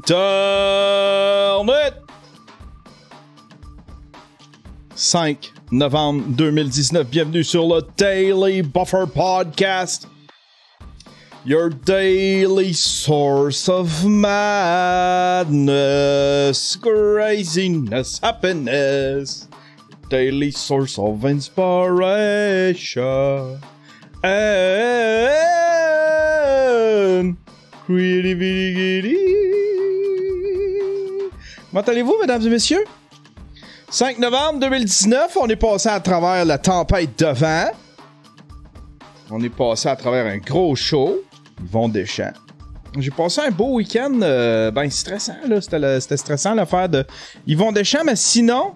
Internet! 5 novembre 2019, bienvenue sur le Daily Buffer Podcast. Your daily source of madness, craziness, happiness. Daily source of inspiration and creativity. Comment allez-vous, mesdames et messieurs? 5 novembre 2019, on est passé à travers la tempête de vent. On est passé à travers un gros show. Yvon Deschamps. J'ai passé un beau week-end, ben stressant, là. C'était stressant l'affaire de Yvon Deschamps, mais sinon,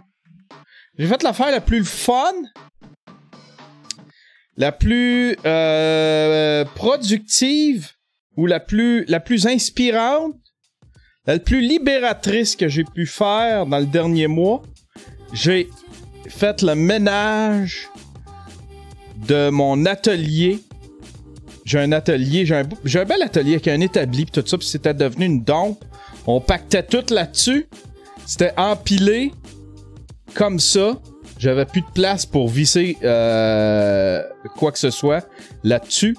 j'ai fait l'affaire la plus fun, la plus productive ou la plus inspirante, la plus libératrice que j'ai pu faire dans le dernier mois. J'ai fait le ménage de mon atelier. J'ai un atelier, j'ai un bel atelier avec un établi pis tout ça, pis c'était devenu une dompe. On pactait tout là-dessus. C'était empilé comme ça. J'avais plus de place pour visser quoi que ce soit là-dessus.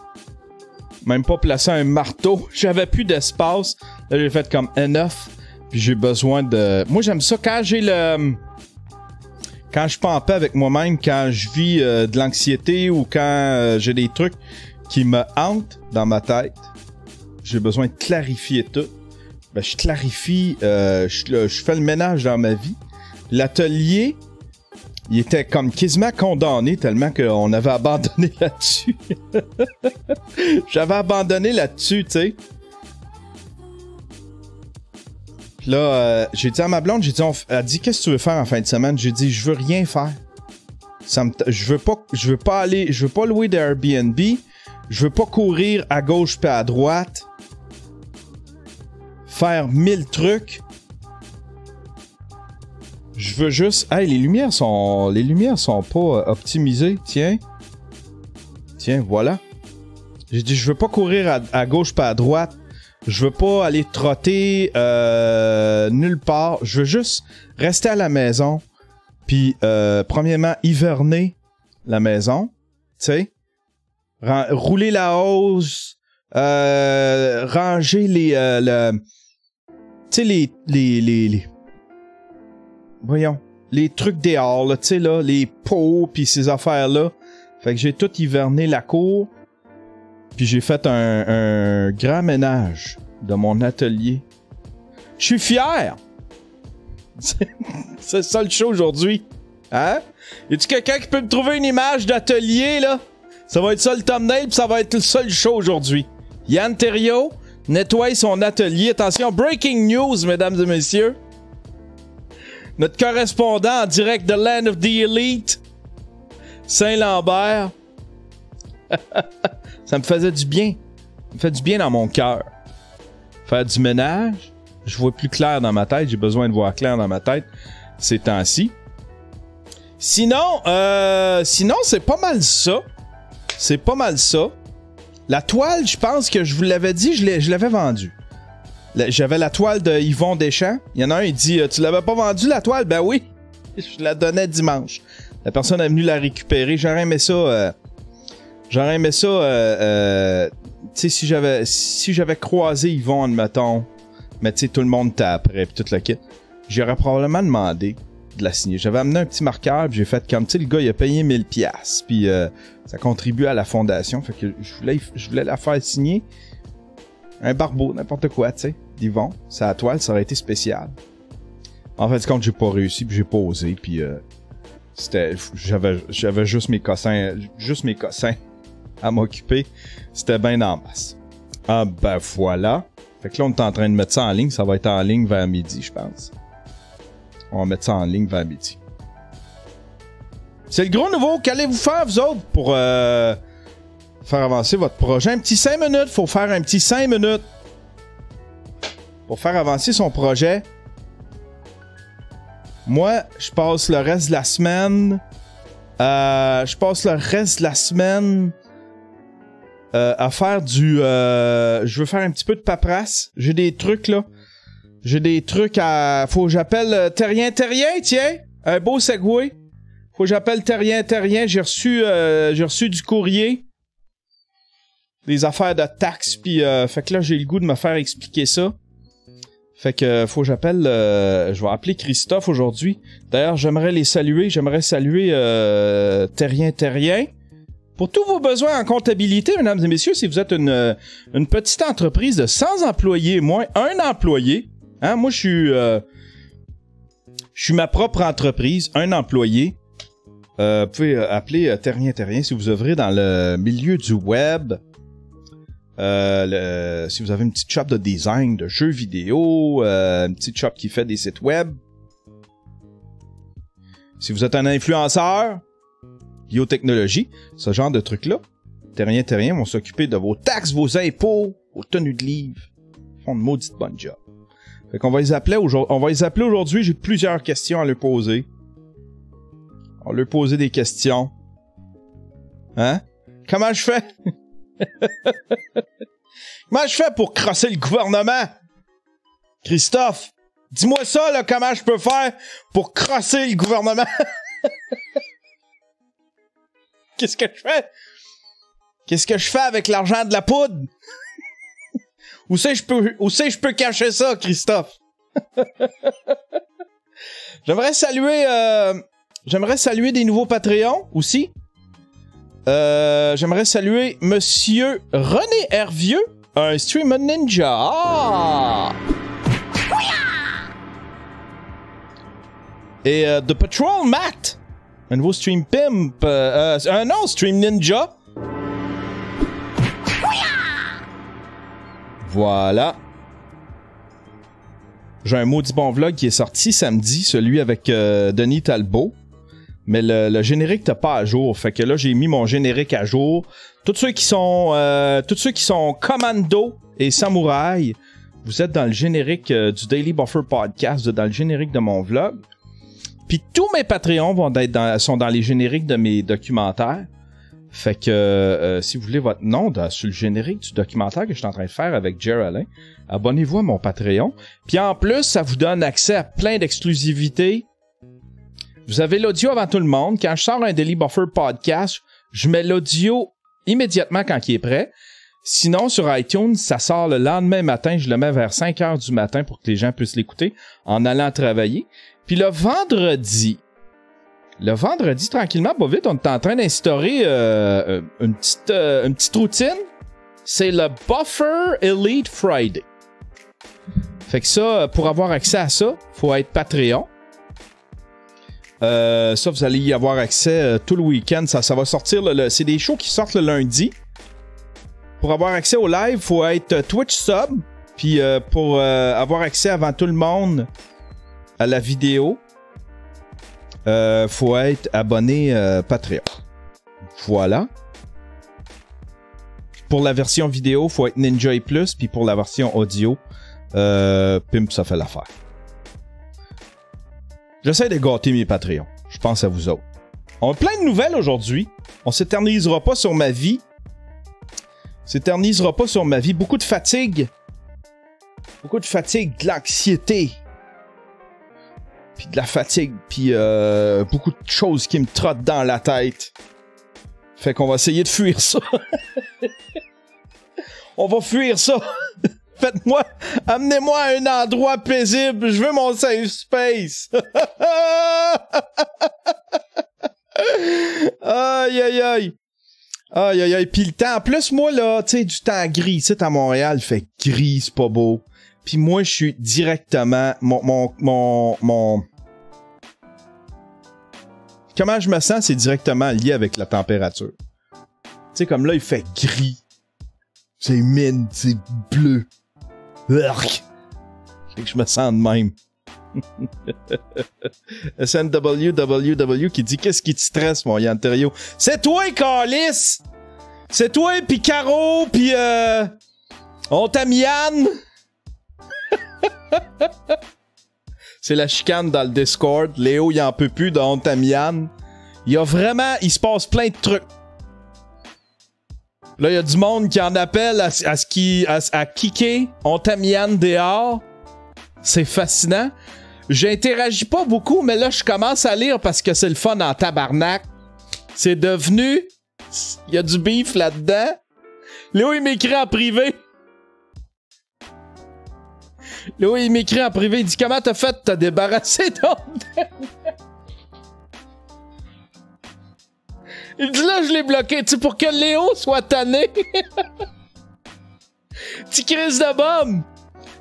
Même pas placer un marteau. J'avais plus d'espace. Là, j'ai fait comme enough. Puis j'ai besoin de... Moi, j'aime ça quand j'ai le... Quand je suis pas en paix avec moi-même, quand je vis de l'anxiété ou quand j'ai des trucs qui me hantent dans ma tête, j'ai besoin de clarifier tout. Ben, je clarifie, je fais le ménage dans ma vie. L'atelier, il était comme quasiment condamné tellement qu'on avait abandonné là-dessus. J'avais abandonné là-dessus, tu sais. Puis là, j'ai dit à ma blonde, elle a dit, qu'est-ce que tu veux faire en fin de semaine? J'ai dit, je veux rien faire. Je veux pas louer d'Airbnb. Je veux pas courir à gauche puis à droite. Faire 1000 trucs. Je veux juste... Hey, les lumières sont pas optimisées. Tiens, voilà. J'ai dit, je veux pas courir à gauche puis à droite. Je veux pas aller trotter nulle part. Je veux juste rester à la maison. Puis, premièrement, hiverner la maison. Tu sais. Rouler la hausse. Ranger les... tu sais, les... Voyons. Les trucs dehors, là. Tu sais, là. Les pots, puis ces affaires-là. Fait que j'ai tout hiverné la cour. Puis j'ai fait un grand ménage de mon atelier. Je suis fier! C'est ça le show aujourd'hui. Hein? Y a-tu quelqu'un qui peut me trouver une image d'atelier, là? Ça va être ça le thumbnail, pis ça va être le seul show aujourd'hui. Yann Terriot nettoie son atelier. Attention, breaking news, mesdames et messieurs. Notre correspondant en direct de Land of the Elite, Saint-Lambert. Ça me faisait du bien. Ça me fait du bien dans mon cœur. Faire du ménage. Je vois plus clair dans ma tête. J'ai besoin de voir clair dans ma tête ces temps-ci. Sinon, c'est pas mal ça. C'est pas mal ça. La toile, je pense que je vous l'avais dit, je l'avais vendue. J'avais la toile de Yvon Deschamps. Il y en a un, il dit, tu l'avais pas vendue la toile? Ben oui. Je la donnais dimanche. La personne est venue la récupérer. J'aurais aimé ça... tu sais, si j'avais croisé Yvon, admettons, mais tu sais, tout le monde était après, pis tout le kit, j'aurais probablement demandé de la signer. J'avais amené un petit marqueur, pis j'ai fait comme, tu sais, le gars, il a payé 1000$, pis ça contribue à la fondation, fait que je voulais la faire signer. Un barbeau, n'importe quoi, tu sais, d'Yvon. Sa toile, ça aurait été spécial. En fait, compte, j'ai pas réussi, pis j'ai pas osé, pis j'avais juste mes cossins à m'occuper. C'était bien en masse. Ah ben voilà. Fait que là, on est en train de mettre ça en ligne. Ça va être en ligne vers midi, je pense. On va mettre ça en ligne vers midi. C'est le gros nouveau. Qu'allez-vous faire, vous autres, pour faire avancer votre projet? Un petit 5 minutes. Faut faire un petit 5 minutes pour faire avancer son projet. Moi, je passe le reste de la semaine... à faire du... je veux faire un petit peu de paperasse. J'ai des trucs, là. J'ai des trucs à... Faut que j'appelle Terrien, tiens! Un beau segway. Faut que j'appelle Terrien. J'ai reçu du courrier. Des affaires de taxes, puis fait que là, j'ai le goût de me faire expliquer ça. Fait que faut que j'appelle... je vais appeler Christophe aujourd'hui. D'ailleurs, j'aimerais saluer Terrien. Pour tous vos besoins en comptabilité, mesdames et messieurs, si vous êtes une petite entreprise de 100 employés, moins un employé, hein, moi je suis ma propre entreprise, un employé. Vous pouvez appeler Terrien si vous œuvrez dans le milieu du web. Si vous avez une petite shop de design, de jeux vidéo, une petite shop qui fait des sites web. Si vous êtes un influenceur, biotechnologie, ce genre de trucs-là, Terrien vont s'occuper de vos taxes, vos impôts, vos tenues de livre. Ils font de maudite bonne job. Fait qu'on va les appeler aujourd'hui. J'ai plusieurs questions à leur poser. On va leur poser des questions. Hein? Comment je fais? Comment je fais pour crosser le gouvernement? Christophe, dis-moi ça, là, comment je peux faire pour crosser le gouvernement? Qu'est-ce que je fais? Qu'est-ce que je fais avec l'argent de la poudre? Où c'est je peux cacher ça, Christophe? J'aimerais saluer des nouveaux Patreons aussi. J'aimerais saluer Monsieur René Hervieux, un streamer ninja. Ah! Et The Patrol Matt, un nouveau stream pimp, non, stream ninja. Voilà. J'ai un maudit bon vlog qui est sorti samedi, celui avec Denis Talbot. Mais le générique t'as pas à jour. Fait que là, j'ai mis mon générique à jour. Tous ceux qui sont commando et samouraï, vous êtes dans le générique du Daily Buffer Podcast, dans le générique de mon vlog. Puis tous mes Patreons sont dans les génériques de mes documentaires. Fait que si vous voulez votre nom sur le générique du documentaire que je suis en train de faire avec Jerry Alain, abonnez-vous à mon Patreon. Puis en plus, ça vous donne accès à plein d'exclusivités. Vous avez l'audio avant tout le monde. Quand je sors un Daily Buffer Podcast, je mets l'audio immédiatement quand il est prêt. Sinon, sur iTunes, ça sort le lendemain matin. Je le mets vers 5 heures du matin pour que les gens puissent l'écouter en allant travailler. Puis le vendredi, tranquillement, pas vite, on est en train d'instaurer une petite routine. C'est le Buffer Elite Friday. Fait que ça, pour avoir accès à ça, faut être Patreon. Ça, vous allez y avoir accès tout le week-end. Ça va sortir. C'est des shows qui sortent le lundi. Pour avoir accès au live, faut être Twitch sub. Puis pour avoir accès avant tout le monde à la vidéo, faut être abonné Patreon. Voilà. Pour la version vidéo, faut être Ninja et Plus. Puis pour la version audio, Pimp, ça fait l'affaire. J'essaie de gâter mes Patreons. Je pense à vous autres. On a plein de nouvelles aujourd'hui. On s'éternisera pas sur ma vie. Beaucoup de fatigue. De l'anxiété. Puis de la fatigue. Puis beaucoup de choses qui me trottent dans la tête. Fait qu'on va essayer de fuir ça. On va fuir ça. Amenez-moi à un endroit paisible. Je veux mon safe space. Aïe. Puis le temps, en plus, moi, là, tu sais, du temps gris. Tu sais, à Montréal, il fait gris, c'est pas beau. Puis moi, je suis directement... Comment je me sens, c'est directement lié avec la température. Tu sais, comme là, il fait gris. C'est humide, c'est bleu. Fait que je me sens de même. SNWWW qui dit qu'est-ce qui te stresse, mon Yanterio? C'est toi, Calis! C'est toi, pis Caro, pis on t'amiane! C'est la chicane dans le Discord. Léo, il en peut plus de on t'amiane. Il se passe plein de trucs. Là, il y a du monde qui en appelle à kicker. On t'amiane dehors. C'est fascinant. J'interagis pas beaucoup, mais là, je commence à lire parce que c'est le fun en tabarnak. C'est devenu... Il y a du beef là-dedans. Léo, il m'écrit en privé. Léo, il m'écrit en privé. Il dit, comment t'as fait de te débarrasser ton... Il dit, là, je l'ai bloqué. Tu sais, pour que Léo soit tanné. Petit Chris de bombe.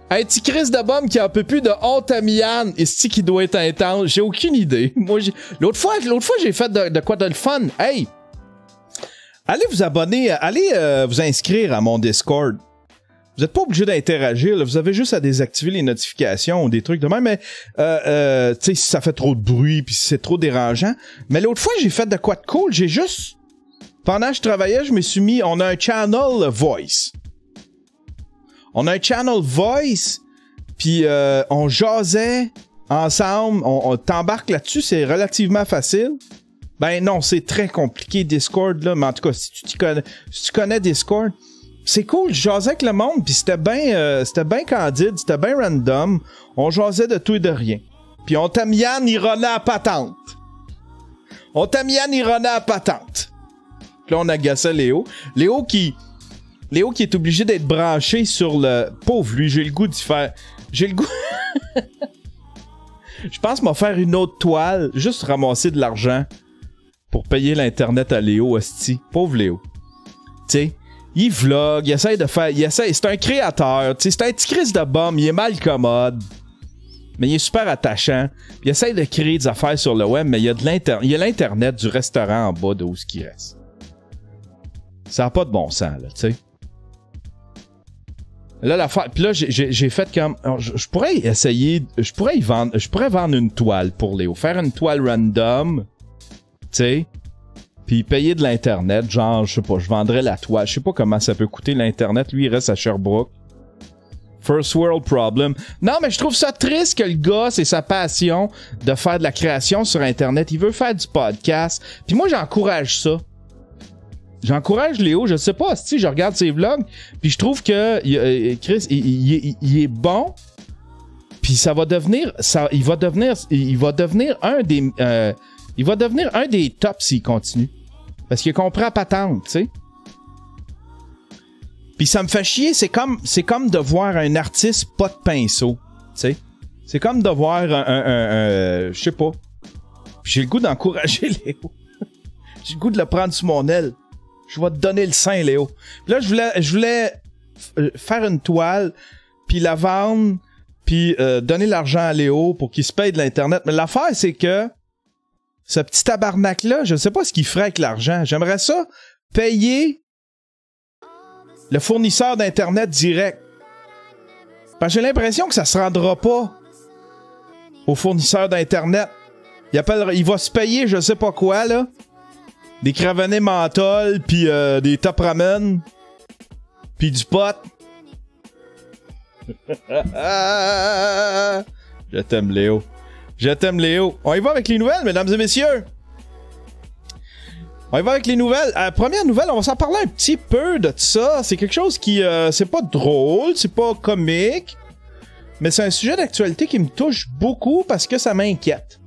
Un petit Chris de bombe qui a un peu plus de honte à Miane. Est-ce qui doit être intense? J'ai aucune idée. Moi, l'autre fois, j'ai fait de quoi de le fun. Hey! Allez vous abonner, allez vous inscrire à mon Discord. Vous n'êtes pas obligé d'interagir, là. Vous avez juste à désactiver les notifications ou des trucs de même, mais tu sais, si ça fait trop de bruit puis si c'est trop dérangeant. Mais l'autre fois, j'ai fait de quoi de cool. J'ai juste... Pendant que je travaillais, je me suis mis... On a un channel Voice. On a un channel Voice, puis on jasait ensemble. On t'embarque là-dessus, c'est relativement facile. Ben non, c'est très compliqué, Discord, là. Mais en tout cas, si tu connais Discord, c'est cool. Je jasais avec le monde, puis c'était bien candide, c'était bien random. On jasait de tout et de rien. Puis on t'a mis Yann, il renait à patente. Puis là, on agaçait Léo. Léo qui est obligé d'être branché sur le... Pauvre lui, j'ai le goût d'y faire... J'ai le goût... Je pense m'en faire une autre toile, juste ramasser de l'argent pour payer l'Internet à Léo, hostie. Pauvre Léo. Tu sais, il vlog, il essaie de faire... c'est un créateur, tu sais, c'est un petit Chris de bombe, il est mal commode, mais il est super attachant. Il essaie de créer des affaires sur le web, mais il y a l'Internet du restaurant en bas de où ce qui reste. Ça n'a pas de bon sens, là, tu sais. Là, l'affaire. Puis là, j'ai fait comme. Je pourrais essayer. Je pourrais vendre une toile pour Léo. Faire une toile random. Tu sais. Puis payer de l'Internet. Genre, je sais pas, je vendrais la toile. Je sais pas comment ça peut coûter l'Internet. Lui, il reste à Sherbrooke. First world problem. Non, mais je trouve ça triste que le gars, c'est sa passion de faire de la création sur Internet. Il veut faire du podcast. Puis moi, j'encourage ça. J'encourage Léo, je sais pas, si je regarde ses vlogs, puis je trouve que Chris, il est bon, puis ça va devenir, il va devenir un des tops s'il continue, parce qu'il comprend pas patente, tu sais. Puis ça me fait chier, c'est comme de voir un artiste pas de pinceau, tu sais. C'est comme de voir je sais pas. Puis j'ai le goût d'encourager Léo. J'ai le goût de le prendre sous mon aile. Je vais te donner le sein, Léo. Puis là, je voulais faire une toile, puis la vendre, puis donner l'argent à Léo pour qu'il se paye de l'Internet. Mais l'affaire, c'est que ce petit tabarnak-là, je ne sais pas ce qu'il ferait avec l'argent. J'aimerais ça payer le fournisseur d'Internet direct. Parce que j'ai l'impression que ça se rendra pas au fournisseur d'Internet. Il va se payer je sais pas quoi, là. Des cravenets menthol, puis des top ramen, puis du pot. Je t'aime, Léo. Je t'aime, Léo. On y va avec les nouvelles, mesdames et messieurs. On y va avec les nouvelles. Première nouvelle, on va s'en parler un petit peu de ça. C'est quelque chose qui... c'est pas drôle, c'est pas comique, mais c'est un sujet d'actualité qui me touche beaucoup parce que ça m'inquiète.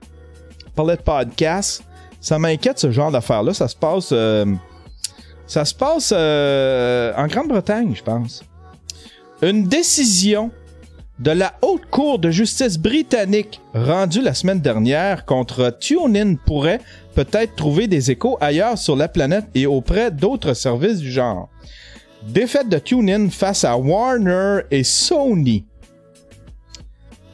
On parlait de podcast. Ça m'inquiète, ce genre d'affaires-là. Ça se passe en Grande-Bretagne, je pense. Une décision de la Haute Cour de justice britannique rendue la semaine dernière contre TuneIn pourrait peut-être trouver des échos ailleurs sur la planète et auprès d'autres services du genre. Défaite de TuneIn face à Warner et Sony.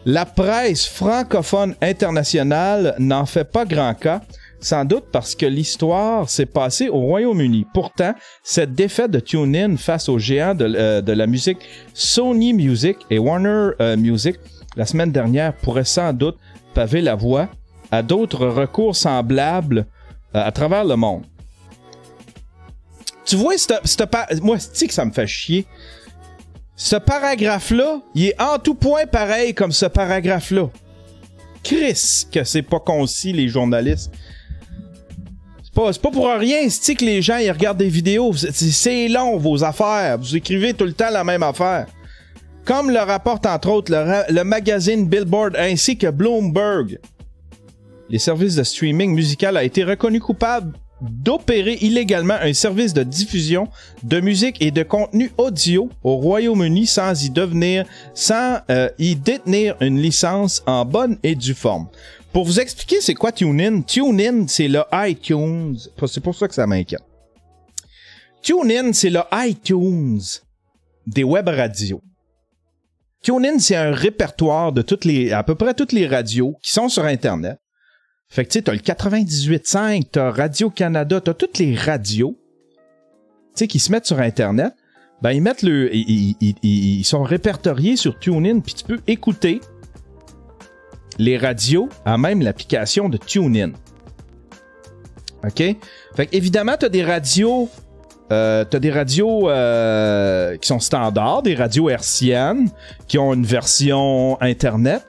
La presse francophone internationale n'en fait pas grand cas, sans doute parce que l'histoire s'est passée au Royaume-Uni. Pourtant, cette défaite de TuneIn face aux géants de la musique Sony Music et Warner Music la semaine dernière pourrait sans doute paver la voie à d'autres recours semblables à travers le monde. Tu vois, moi, c'est que ça me fait chier. Ce paragraphe-là, il est en tout point pareil comme ce paragraphe-là. Chris, que c'est pas concis, les journalistes. C'est pas pour rien, c'est que les gens ils regardent des vidéos. C'est long, vos affaires. Vous écrivez tout le temps la même affaire. Comme le rapporte entre autres le magazine Billboard ainsi que Bloomberg, les services de streaming musical a été reconnu coupable d'opérer illégalement un service de diffusion de musique et de contenu audio au Royaume-Uni sans y détenir une licence en bonne et due forme. Pour vous expliquer c'est quoi TuneIn, TuneIn c'est le iTunes, c'est pour ça que ça m'inquiète. TuneIn c'est le iTunes des web radios. TuneIn c'est un répertoire de à peu près toutes les radios qui sont sur Internet. Fait que tu sais, t'as le 98.5, t'as Radio-Canada, t'as toutes les radios, tu sais, qui se mettent sur Internet. Ben, ils mettent ils sont répertoriés sur TuneIn, puis tu peux écouter les radios à même l'application de TuneIn. OK? Fait que, évidemment, t'as des radios qui sont standards, des radios hertziennes, qui ont une version Internet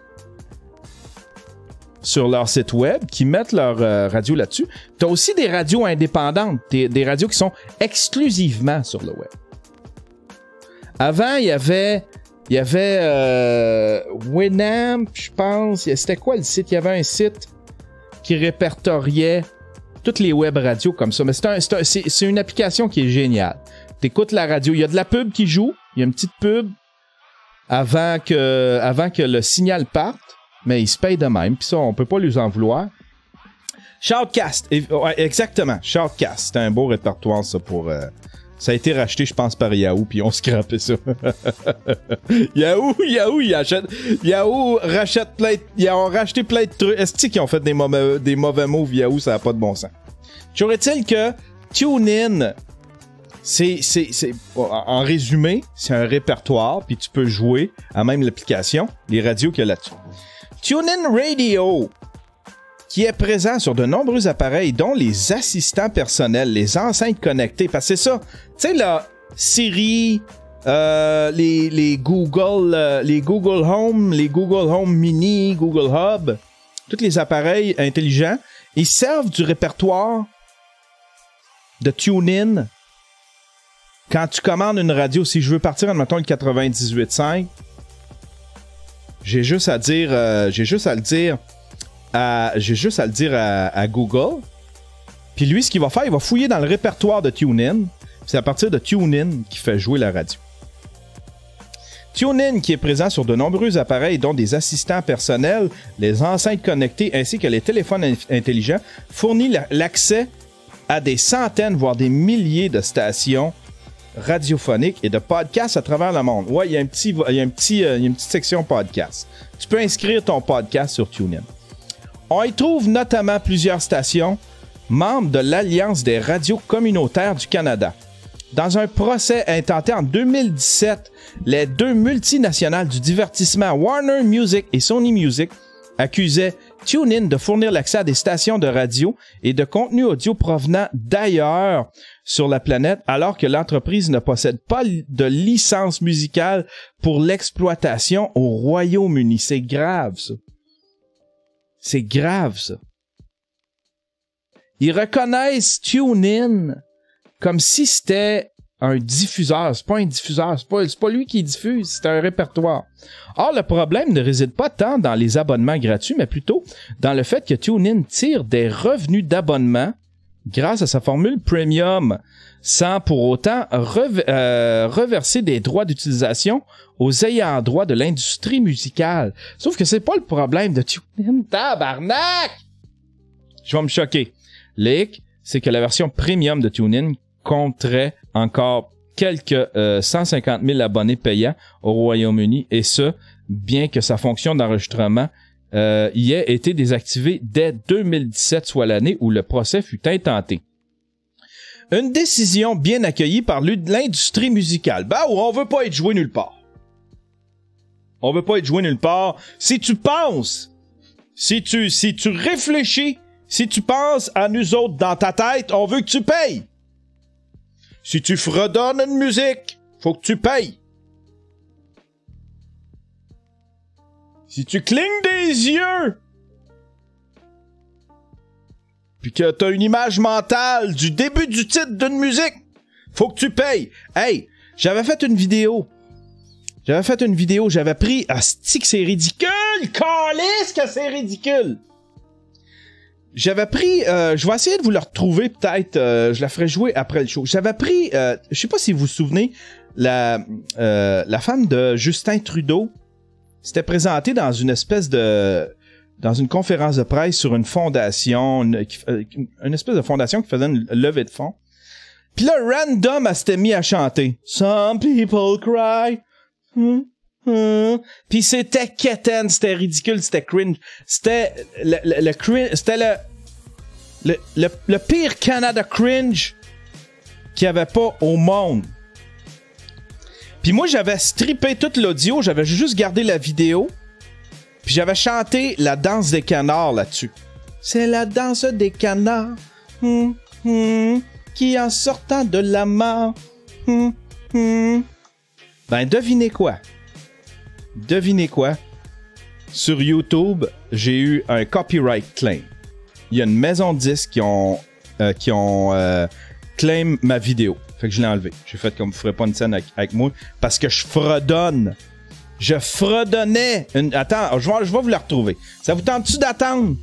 sur leur site web, qui mettent leur radio là-dessus. T'as aussi des radios indépendantes, des radios qui sont exclusivement sur le web. Avant, il y avait Winamp, je pense. C'était quoi le site? Il y avait un site qui répertoriait toutes les web radios comme ça. Mais c'est une application qui est géniale. T'écoutes la radio, il y a de la pub qui joue, il y a une petite pub avant que le signal parte. Mais ils se payent de même, puis ça, on peut pas les en vouloir. Shoutcast, ouais, exactement, Shoutcast, c'est un beau répertoire, ça, pour... ça a été racheté, je pense, par Yahoo, puis on scrapé ça. Yahoo, Yahoo rachète plein ils ont racheté plein de trucs. Est-ce qu'ils ont fait des mauvais moves, Yahoo, ça n'a pas de bon sens. Toujours est-il que TuneIn, en résumé, c'est un répertoire, puis tu peux jouer à même l'application, les radios qu'il y a là-dessus. TuneIn Radio, qui est présent sur de nombreux appareils, dont les assistants personnels, les enceintes connectées, parce que c'est ça, tu sais, là, Siri, les Google Home, les Google Home Mini, Google Hub, tous les appareils intelligents, ils servent du répertoire de TuneIn. Quand tu commandes une radio, si je veux partir, admettons, le 98.5, j'ai juste à le dire à Google. Puis lui, ce qu'il va faire, il va fouiller dans le répertoire de TuneIn. C'est à partir de TuneIn qu'il fait jouer la radio. TuneIn, qui est présent sur de nombreux appareils, dont des assistants personnels, les enceintes connectées ainsi que les téléphones intelligents, fournit l'accès à des centaines, voire des milliers de stations radiophoniques et de podcasts à travers le monde. Ouais, il y a une petite section podcast. Tu peux inscrire ton podcast sur TuneIn. On y trouve notamment plusieurs stations membres de l'Alliance des radios communautaires du Canada. Dans un procès intenté en 2017, les deux multinationales du divertissement Warner Music et Sony Music accusaient TuneIn de fournir l'accès à des stations de radio et de contenus audio provenant d'ailleurs sur la planète, alors que l'entreprise ne possède pas de licence musicale pour l'exploitation au Royaume-Uni. C'est grave, ça. C'est grave, ça. Ils reconnaissent TuneIn comme si c'était un diffuseur. C'est pas un diffuseur, c'est pas lui qui diffuse, c'est un répertoire. Or, le problème ne réside pas tant dans les abonnements gratuits, mais plutôt dans le fait que TuneIn tire des revenus d'abonnement grâce à sa formule premium, sans pour autant reverser des droits d'utilisation aux ayants droit de l'industrie musicale. Sauf que c'est pas le problème de TuneIn. Tabarnak! Je vais me choquer. L'hic, c'est que la version premium de TuneIn compterait encore quelques 150 000 abonnés payants au Royaume-Uni, et ce, bien que sa fonction d'enregistrement y ait été désactivée dès 2017, soit l'année où le procès fut intenté. Une décision bien accueillie par l'industrie musicale. Ben, on veut pas être joué nulle part. On veut pas être joué nulle part. Si tu penses, si tu réfléchis, si tu penses à nous autres dans ta tête, on veut que tu payes. Si tu fredonnes une musique, faut que tu payes. Si tu clignes des yeux, puis que t'as une image mentale du début du titre d'une musique, faut que tu payes. Hey, j'avais fait une vidéo J'avais fait une vidéo, j'avais pris... Asti que c'est ridicule! Calisse que c'est ridicule! J'avais pris... je vais essayer de vous le retrouver, peut-être. Je la ferai jouer après le show. J'avais pris... je sais pas si vous vous souvenez, la femme de Justin Trudeau s'était présentée dans une espèce de... dans une conférence de presse sur une fondation, une espèce de fondation qui faisait une levée de fonds. Puis là, random, elle s'était mis à chanter. Some people cry. Puis c'était quétaine, c'était ridicule, c'était cringe. C'était c'était le pire Canada cringe qu'il y avait pas au monde. Puis moi, j'avais strippé tout l'audio, j'avais juste gardé la vidéo. Puis j'avais chanté la danse des canards là-dessus. C'est la danse des canards qui en sortant de la mort. Ben devinez quoi? Devinez quoi? Sur YouTube, j'ai eu un copyright claim. Il y a une maison de disques qui ont claim ma vidéo. Fait que je l'ai enlevé. J'ai fait comme vous ferez pas une scène avec moi parce que je fredonne. Je fredonnais une... Attends, je vais vous la retrouver. Ça vous tente-tu d'attendre?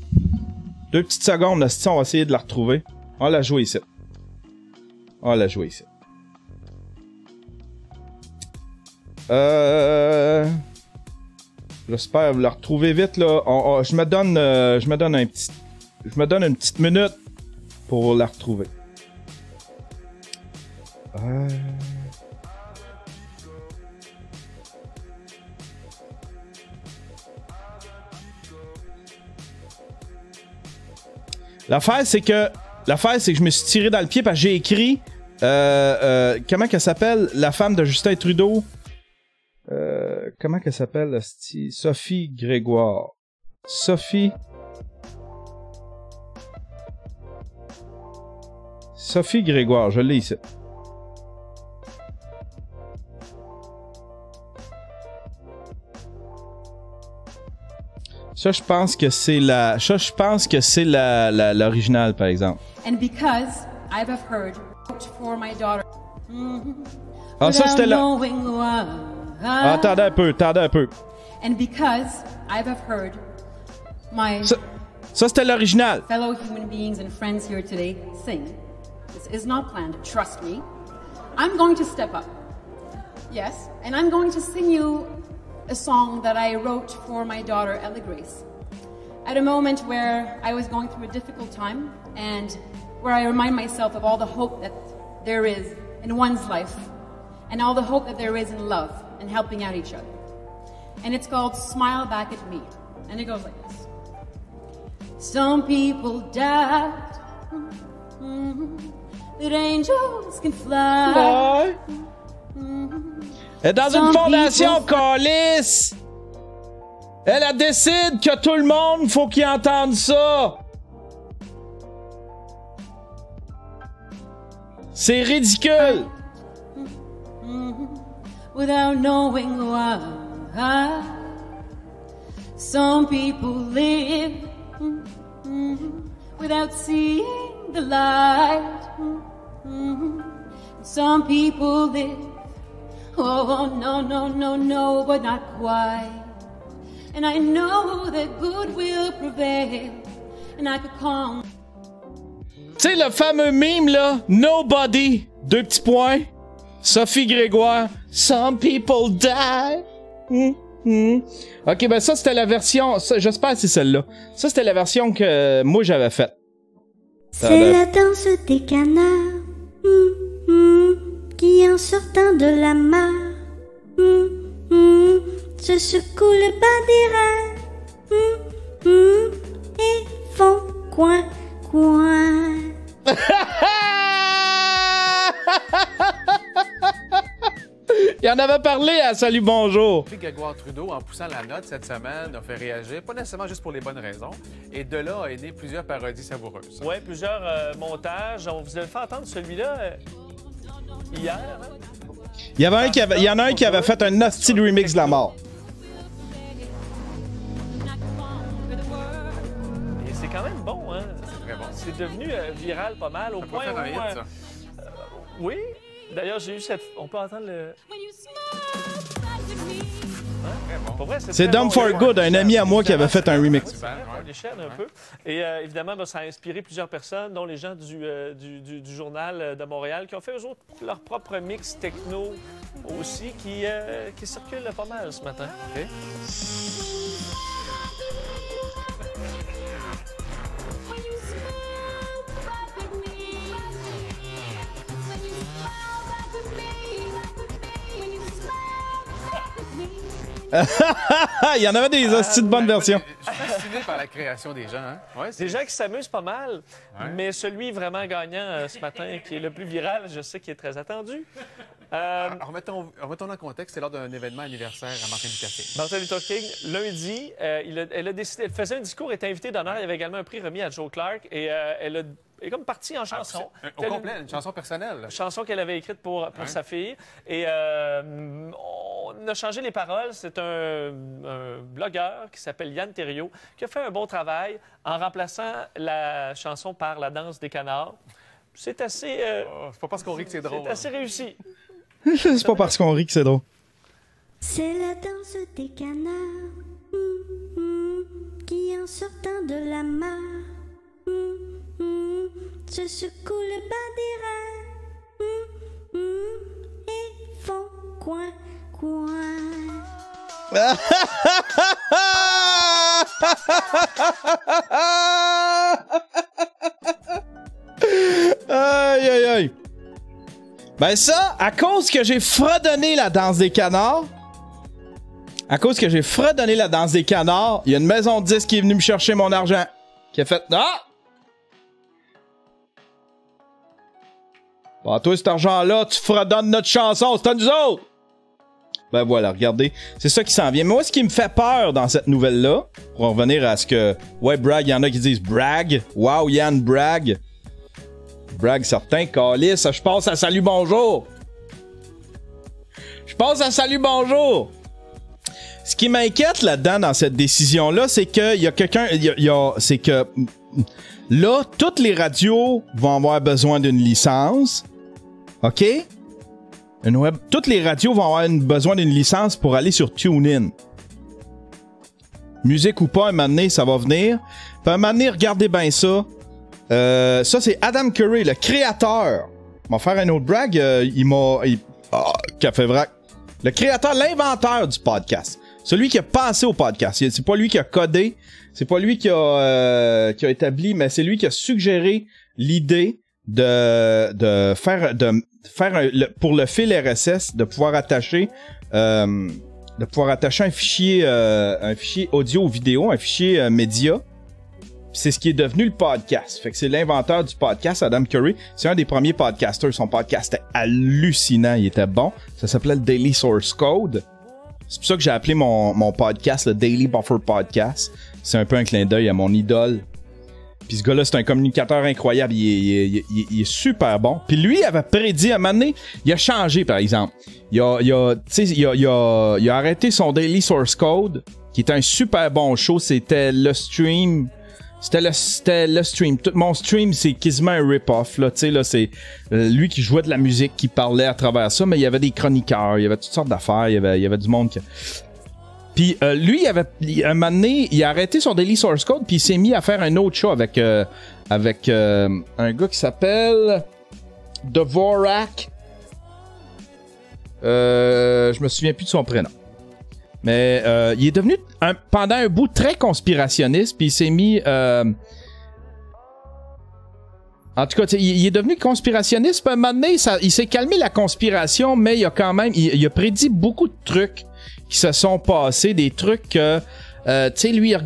2 petites secondes, là, si on va essayer de la retrouver. On va la jouer ici. On va la jouer ici. J'espère vous la retrouver vite, là. Je me donne une petite minute pour la retrouver. L'affaire, c'est que je me suis tiré dans le pied parce que j'ai écrit comment qu'elle s'appelle, la femme de Justin Trudeau? Comment qu'elle s'appelle? Sophie Grégoire. Sophie Grégoire, je l'ai ici. Ça, je pense que c'est l'original, par exemple. And because I have heard for my daughter. Ah, ça, c'était là. Ah, attendez un peu. And because I have heard my ça c'était l'original. fellow human beings and friends here today sing. This is not planned, trust me. I'm going to step up. Yes, and I'm going to sing you a song that I wrote for my daughter, Ella Grace. At a moment where I was going through a difficult time and where I remind myself of all the hope that there is in one's life and all the hope that there is in love and helping out each other. And it's called Smile Back at Me. And it goes like this. Some people died that angels can fly. Elle est dans une fondation, câlisse! Elle décide que tout le monde, faut qu'il entende ça! C'est ridicule! Without knowing why. Some people live without seeing the light. Some people live, oh no, but not quite. And I know that good will prevail, and I could come. Tu sais, le fameux meme, là, Nobody, 2 petits points, Sophie Grégoire, Some people die. Ok, ben ça, c'était la version, j'espère que c'est celle-là. Ça, c'était la version que moi, j'avais faite. C'est la danse des canards qui, en sortant de la mare, se secouent le bas des reins et font coin, coin. Il en avait parlé à Salut Bonjour. Grégoire Trudeau, en poussant la note cette semaine, a fait réagir, pas nécessairement juste pour les bonnes raisons, et de là a aidé plusieurs parodies savoureuses. Oui, plusieurs montages. On vous a fait entendre celui-là hier. Hein? Il y en a un qui avait fait un nasty remix de la mort. Et c'est quand même bon, hein? C'est très bon. C'est devenu viral pas mal, au point faire un où... hit, ça. Oui. D'ailleurs, j'ai eu cette... On peut entendre le... When you smile back at me. Pour vrai, C'est très Dumb bon. for Good, un ami à moi qui avait fait un remix. On déchaîne un peu. Et évidemment, ça a inspiré plusieurs personnes, dont les gens du journal de Montréal, qui ont fait eux autres leur propre mix techno aussi, qui circule pas mal ce matin. OK. Il y en avait des hosties de bonnes versions. Je suis fasciné par la création des gens. Hein? Ouais, Des gens qui s'amusent pas mal, Ouais. mais celui vraiment gagnant ce matin, qui est le plus viral, je sais qu'il est très attendu. Remettons en contexte, c'est lors d'un événement anniversaire à Martin Luther King. Martin Luther King, lundi, elle a décidé, elle faisait un discours, elle était invitée d'honneur. Il y avait également un prix remis à Joe Clark et elle est comme partie en chanson. Au complet, une chanson personnelle. Chanson qu'elle avait écrite pour sa fille. Et on a changé les paroles. C'est un blogueur qui s'appelle Yann Thériault qui a fait un bon travail en remplaçant la chanson par La danse des canards. C'est assez, C'est pas parce qu'on rit que c'est drôle. c'est assez réussi. C'est pas parce qu'on rit que c'est drôle. C'est la danse des canards qui, en sortant de la mare, se secouent le bas des reins et font coin, coin. Aïe, aïe, aïe. Ben ça, à cause que j'ai fredonné la danse des canards, il y a une maison de disques qui est venue me chercher mon argent. Qui a fait... Ah! Bon, toi, cet argent-là, tu fredonnes notre chanson, c'est à nous autres! Ben voilà, regardez, c'est ça qui s'en vient. Mais moi, ce qui me fait peur dans cette nouvelle-là, pour en revenir à ce que... Ouais, brag, il y en a qui disent brag. Wow, Yann, brag. Brag certains, calice, je passe à salut bonjour. Ce qui m'inquiète là-dedans, dans cette décision-là, c'est qu'il y a quelqu'un... c'est que... Là, toutes les radios vont avoir besoin d'une licence. OK? Toutes les radios vont avoir besoin d'une licence pour aller sur TuneIn. Musique ou pas, un moment donné, ça va venir. Puis un moment donné, regardez bien ça. Ça, c'est Adam Curry, le créateur. Il va faire un autre brag. Café vrac. Le créateur, l'inventeur du podcast. Celui qui a pensé au podcast. C'est pas lui qui a codé. C'est pas lui qui a établi, mais c'est lui qui a suggéré l'idée de faire pour le fil RSS, de pouvoir attacher un fichier audio ou vidéo, un fichier média. C'est ce qui est devenu le podcast. Fait que c'est l'inventeur du podcast, Adam Curry. C'est un des premiers podcasters. Son podcast était hallucinant. Il était bon. Ça s'appelait le Daily Source Code. C'est pour ça que j'ai appelé mon podcast le Daily Buffer Podcast. C'est un peu un clin d'œil à mon idole. Puis ce gars-là, c'est un communicateur incroyable. Il est super bon. Puis lui, il avait prédit à un moment donné, il a changé, par exemple. Il a arrêté son Daily Source Code, qui était un super bon show. C'était le stream. C'était le stream. Tout mon stream, c'est quasiment un rip-off. Là, là, c'est lui qui jouait de la musique, qui parlait à travers ça, mais il y avait des chroniqueurs, il y avait toutes sortes d'affaires, il y avait du monde qui... Puis lui, un moment donné, il a arrêté son Daily Source Code, puis il s'est mis à faire un autre show avec un gars qui s'appelle Dvorak. Je me souviens plus de son prénom. Mais il est devenu pendant un bout très conspirationniste, puis il s'est mis... En tout cas, il est devenu conspirationniste, puis à un moment donné, il s'est calmé la conspiration, mais il a quand même... Il a prédit beaucoup de trucs qui se sont passés, des trucs que... tu sais, lui, il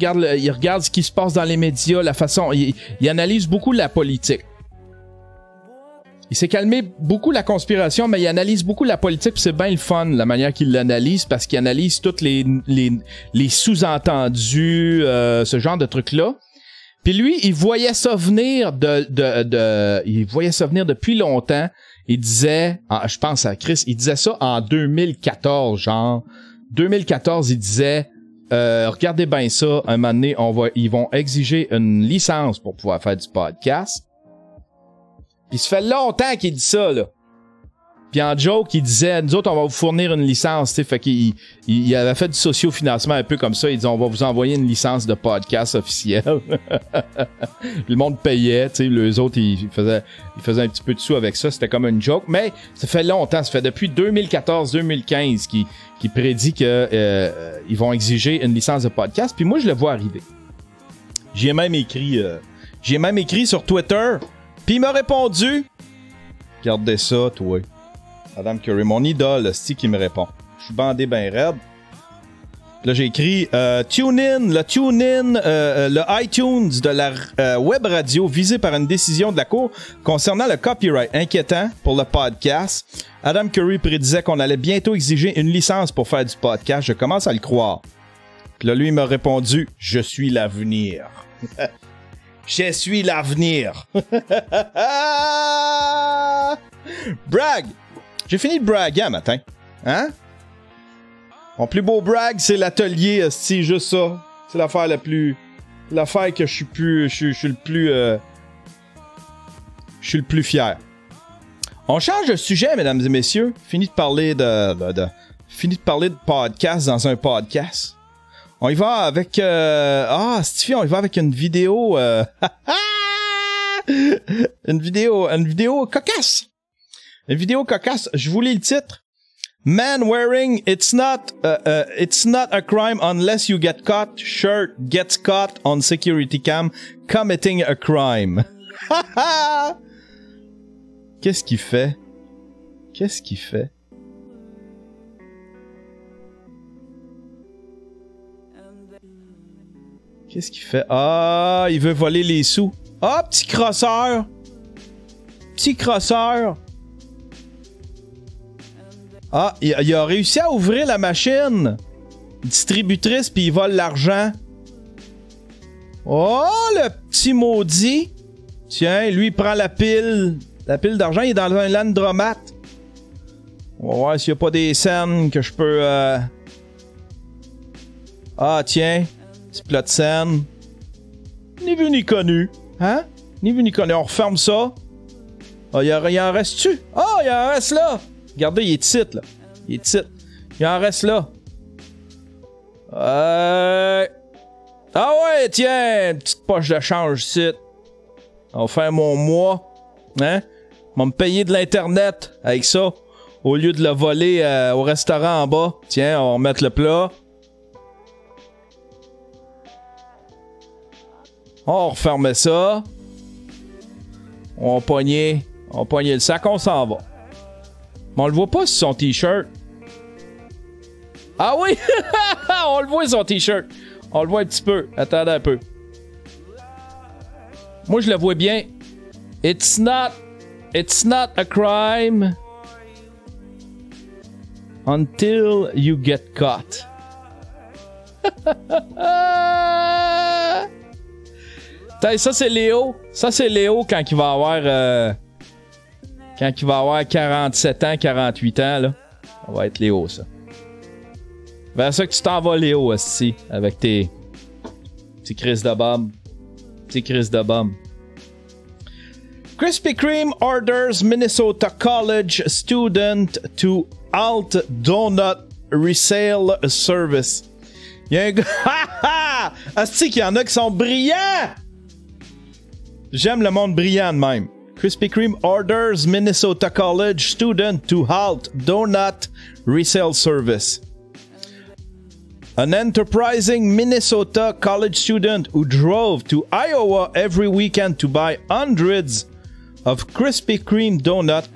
regarde ce qui se passe dans les médias, la façon... Il analyse beaucoup la politique. Il s'est calmé beaucoup la conspiration, mais il analyse beaucoup la politique, puis c'est bien le fun, la manière qu'il l'analyse, parce qu'il analyse tous les sous-entendus, ce genre de trucs-là. Puis lui, il voyait ça venir il voyait ça venir depuis longtemps. Il disait, je pense à Chris, il disait ça en 2014, genre. 2014, il disait, regardez bien ça, un moment donné, ils vont exiger une licence pour pouvoir faire du podcast. Puis ça fait longtemps qu'il dit ça, là. Puis en joke, il disait, nous autres, on va vous fournir une licence, tu sais. Fait qu'il il avait fait du socio-financement un peu comme ça. Il disait, on va vous envoyer une licence de podcast officielle. Le monde payait, tu sais. Les autres, ils faisaient un petit peu de sous avec ça. C'était comme une joke. Mais ça fait longtemps. Ça fait depuis 2014-2015 qu'il prédit que ils vont exiger une licence de podcast. Puis moi, je le vois arriver. J'ai même écrit sur Twitter. Puis il m'a répondu. Regardez ça, toi. Adam Curry, mon idole, c'est qui me répond. Je suis bandé ben raide. Là, j'ai écrit le iTunes de la web radio visé par une décision de la Cour concernant le copyright inquiétant pour le podcast. Adam Curry prédisait qu'on allait bientôt exiger une licence pour faire du podcast. Je commence à le croire. Puis là, lui, il m'a répondu, je suis l'avenir. Je suis l'avenir. Brag! J'ai fini de braguer un matin. Hein? Mon plus beau brag, c'est l'atelier, c'est juste ça. C'est l'affaire la plus... L'affaire que je suis le plus fier. On change de sujet, mesdames et messieurs. Fini de parler de podcast dans un podcast. On y va avec... Stifi, on y va avec une vidéo... une vidéo cocasse. Une vidéo cocasse. Je vous lis le titre. Man wearing it's not a crime unless you get caught. Shirt gets caught on security cam committing a crime. Qu'est-ce qu'il fait? Qu'est-ce qu'il fait? Qu'est-ce qu'il fait? Ah, il veut voler les sous. Ah, petit crosseur! Petit crosseur! Ah, il a réussi à ouvrir la machine distributrice puis il vole l'argent. Oh, le petit maudit! Tiens, lui, il prend la pile d'argent, il est dans un landromat. On va voir s'il n'y a pas des scènes que je peux... Ah, tiens, petit plat de scène. Ni vu ni connu. Hein? Ni vu ni connu. On referme ça. Ah, il en reste-tu? Ah, il en reste là! Regardez, il est titre, là. Il est titre. Il en reste là. Ah ouais, tiens, une petite poche de change ici. On va faire mon mois. Hein? On va me payer de l'Internet avec ça. Au lieu de le voler au restaurant en bas. Tiens, on va remettre le plat. On referme ça. On va pogner le sac, on s'en va. Mais on le voit pas sur son t-shirt. Ah oui! On le voit son t-shirt. On le voit un petit peu. Attendez un peu. Moi, je le vois bien. It's not a crime until you get caught. Ça, c'est Léo. Ça, c'est Léo quand il va avoir... Quand il va avoir 47 ans, 48 ans, là. Ça va être Léo, ça. Vers ça que tu t'en vas, Léo, aussi, avec tes petits crises de bombe. Petits crises de bombe. Krispy Kreme orders Minnesota college student to halt donut resale service. Il y a un gars... Asti qu'il y en a qui sont brillants! J'aime le monde brillant de même. Krispy Kreme orders Minnesota college student to halt donut resale service. An enterprising Minnesota college student who drove to Iowa every weekend to buy hundreds of Krispy Kreme donuts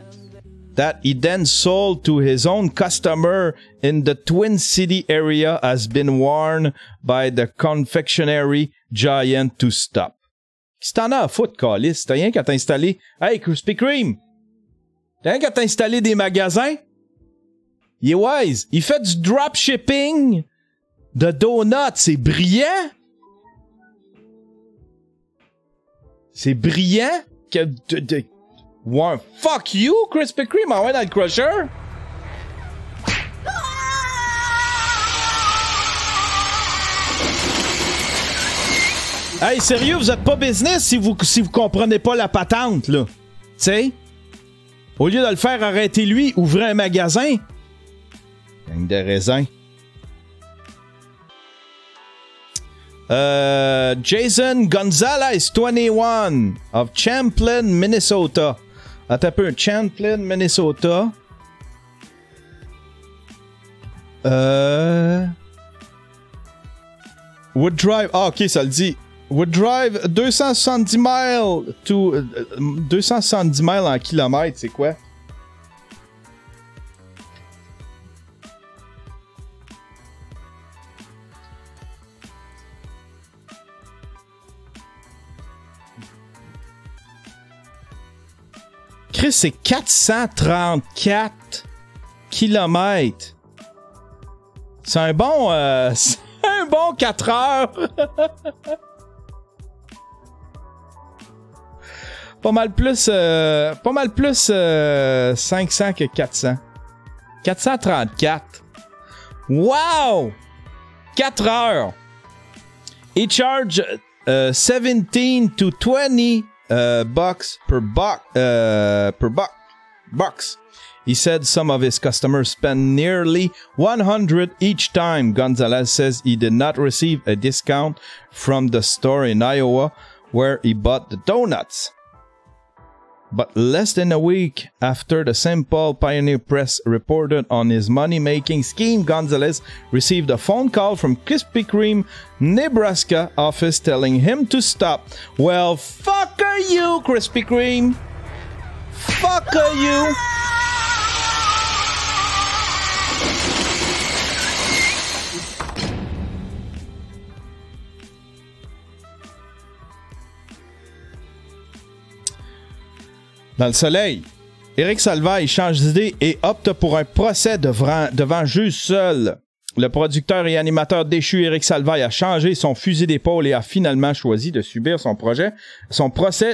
that he then sold to his own customer in the Twin City area has been warned by the confectionery giant to stop. Si t'en as à foutre, calice, t'as rien qu'à t'installer. Hey, Krispy Kreme! T'as rien qu'à t'installer des magasins? Il est wise. Il fait du dropshipping de donuts. C'est brillant. C'est brillant. Fuck you, Krispy Kreme. Ah ouais, dans le crusher. Hey, sérieux, vous êtes pas business si vous comprenez pas la patente, là. Tu sais? Au lieu de le faire arrêter lui, ouvrez un magasin. Gang de raisins. Jason Gonzalez, 21, of Champlain, Minnesota. Attends un peu, Champlain, Minnesota. Would drive... Ah, ok, ça le dit. Would drive 270 miles to... 270 miles en kilomètres, c'est quoi? Chris, c'est 434 kilomètres. C'est un bon... c'est un bon 4 heures. Pas mal plus 500 que 400. 434. Wow! 4 heures. He charge 17 to 20 bucks per box. He said some of his customers spend nearly 100 each time. Gonzalez says he did not receive a discount from the store in Iowa where he bought the donuts. But less than a week after the St. Paul Pioneer Press reported on his money-making scheme, Gonzalez received a phone call from Krispy Kreme, Nebraska office telling him to stop. Well, fuck you, Krispy Kreme. Fuck you. Dans le soleil, Éric Salvaille change d'idée et opte pour un procès devant juge seul. Le producteur et animateur déchu Éric Salvaille a changé son fusil d'épaule et a finalement choisi de subir son procès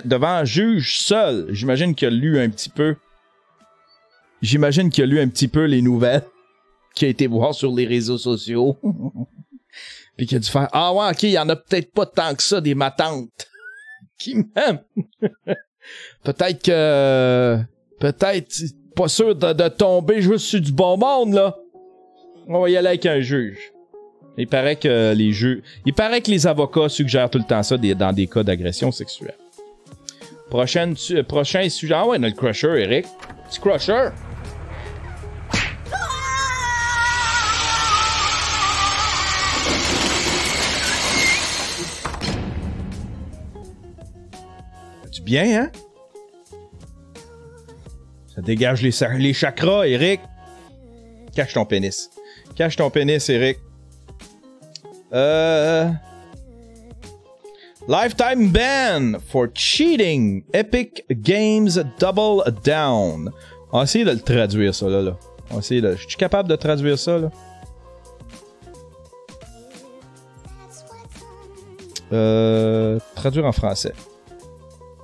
devant juge seul. J'imagine qu'il a lu un petit peu les nouvelles qu'il a été voir sur les réseaux sociaux. Puis qu'il a dû faire « Ah ouais, ok, il y en a peut-être pas tant que ça des matantes qui m'aiment. » Peut-être pas sûr de tomber juste sur du bon monde, là. On va y aller avec un juge. Il paraît que les avocats suggèrent tout le temps ça dans des cas d'agression sexuelle. Prochain sujet. Ah ouais, on a le Crusher, Eric. Petit Crusher. Du bien, hein? Ça dégage les chakras, Eric. Cache ton pénis. Cache ton pénis, Eric. Lifetime ban for cheating. Epic Games double down. On va essayer de le traduire, ça, là. On va essayer de... Je suis capable de traduire ça, là? Traduire en français.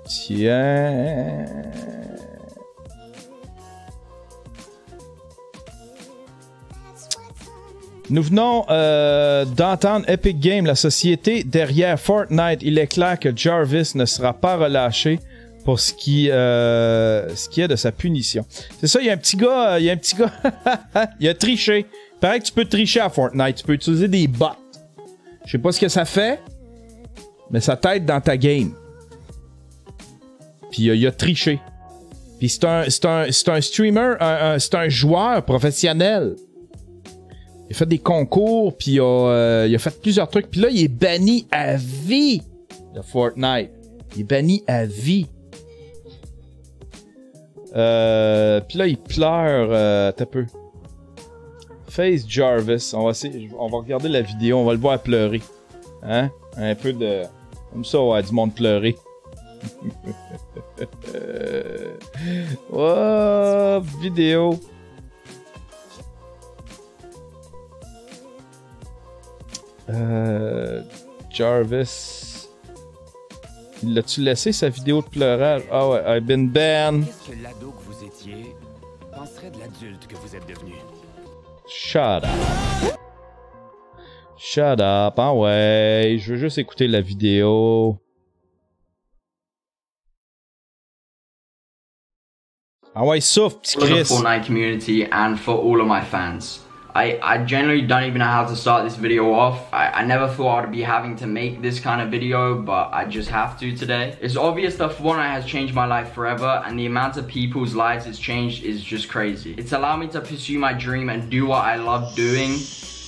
Tiens... Nous venons d'entendre Epic Games, la société derrière Fortnite. Il est clair que Jarvis ne sera pas relâché pour ce qui est de sa punition. C'est ça, il y a un petit gars, il a triché. Il paraît que tu peux tricher à Fortnite. Tu peux utiliser des bots. Je sais pas ce que ça fait, mais ça t'aide dans ta game. Puis il a triché. Puis c'est un streamer, c'est un joueur professionnel. Il a fait des concours, puis il a fait plusieurs trucs. Puis là, il est banni à vie de Fortnite. Il est banni à vie. Puis là, il pleure. T'as peu. Face Jarvis. On va regarder la vidéo. On va le voir pleurer. Hein? Un peu de... Comme ça, ouais, du monde pleurer. Oh, vidéo. Jarvis. L'as-tu laissé sa vidéo de pleurage? Ah ouais, I've been banned. Qu'est-ce que l'ado que vous étiez penserait de l'adulte que vous êtes devenu? Shut up. Shut up. Ah ouais, je veux juste écouter la vidéo. Ah ouais, souffle, petit For the Chris. Fortnite community and for all of my fans. I genuinely don't even know how to start this video off. I never thought I'd be having to make this kind of video, but I just have to today. It's obvious that Fortnite has changed my life forever, and the amount of people's lives it's changed is just crazy. It's allowed me to pursue my dream and do what I love doing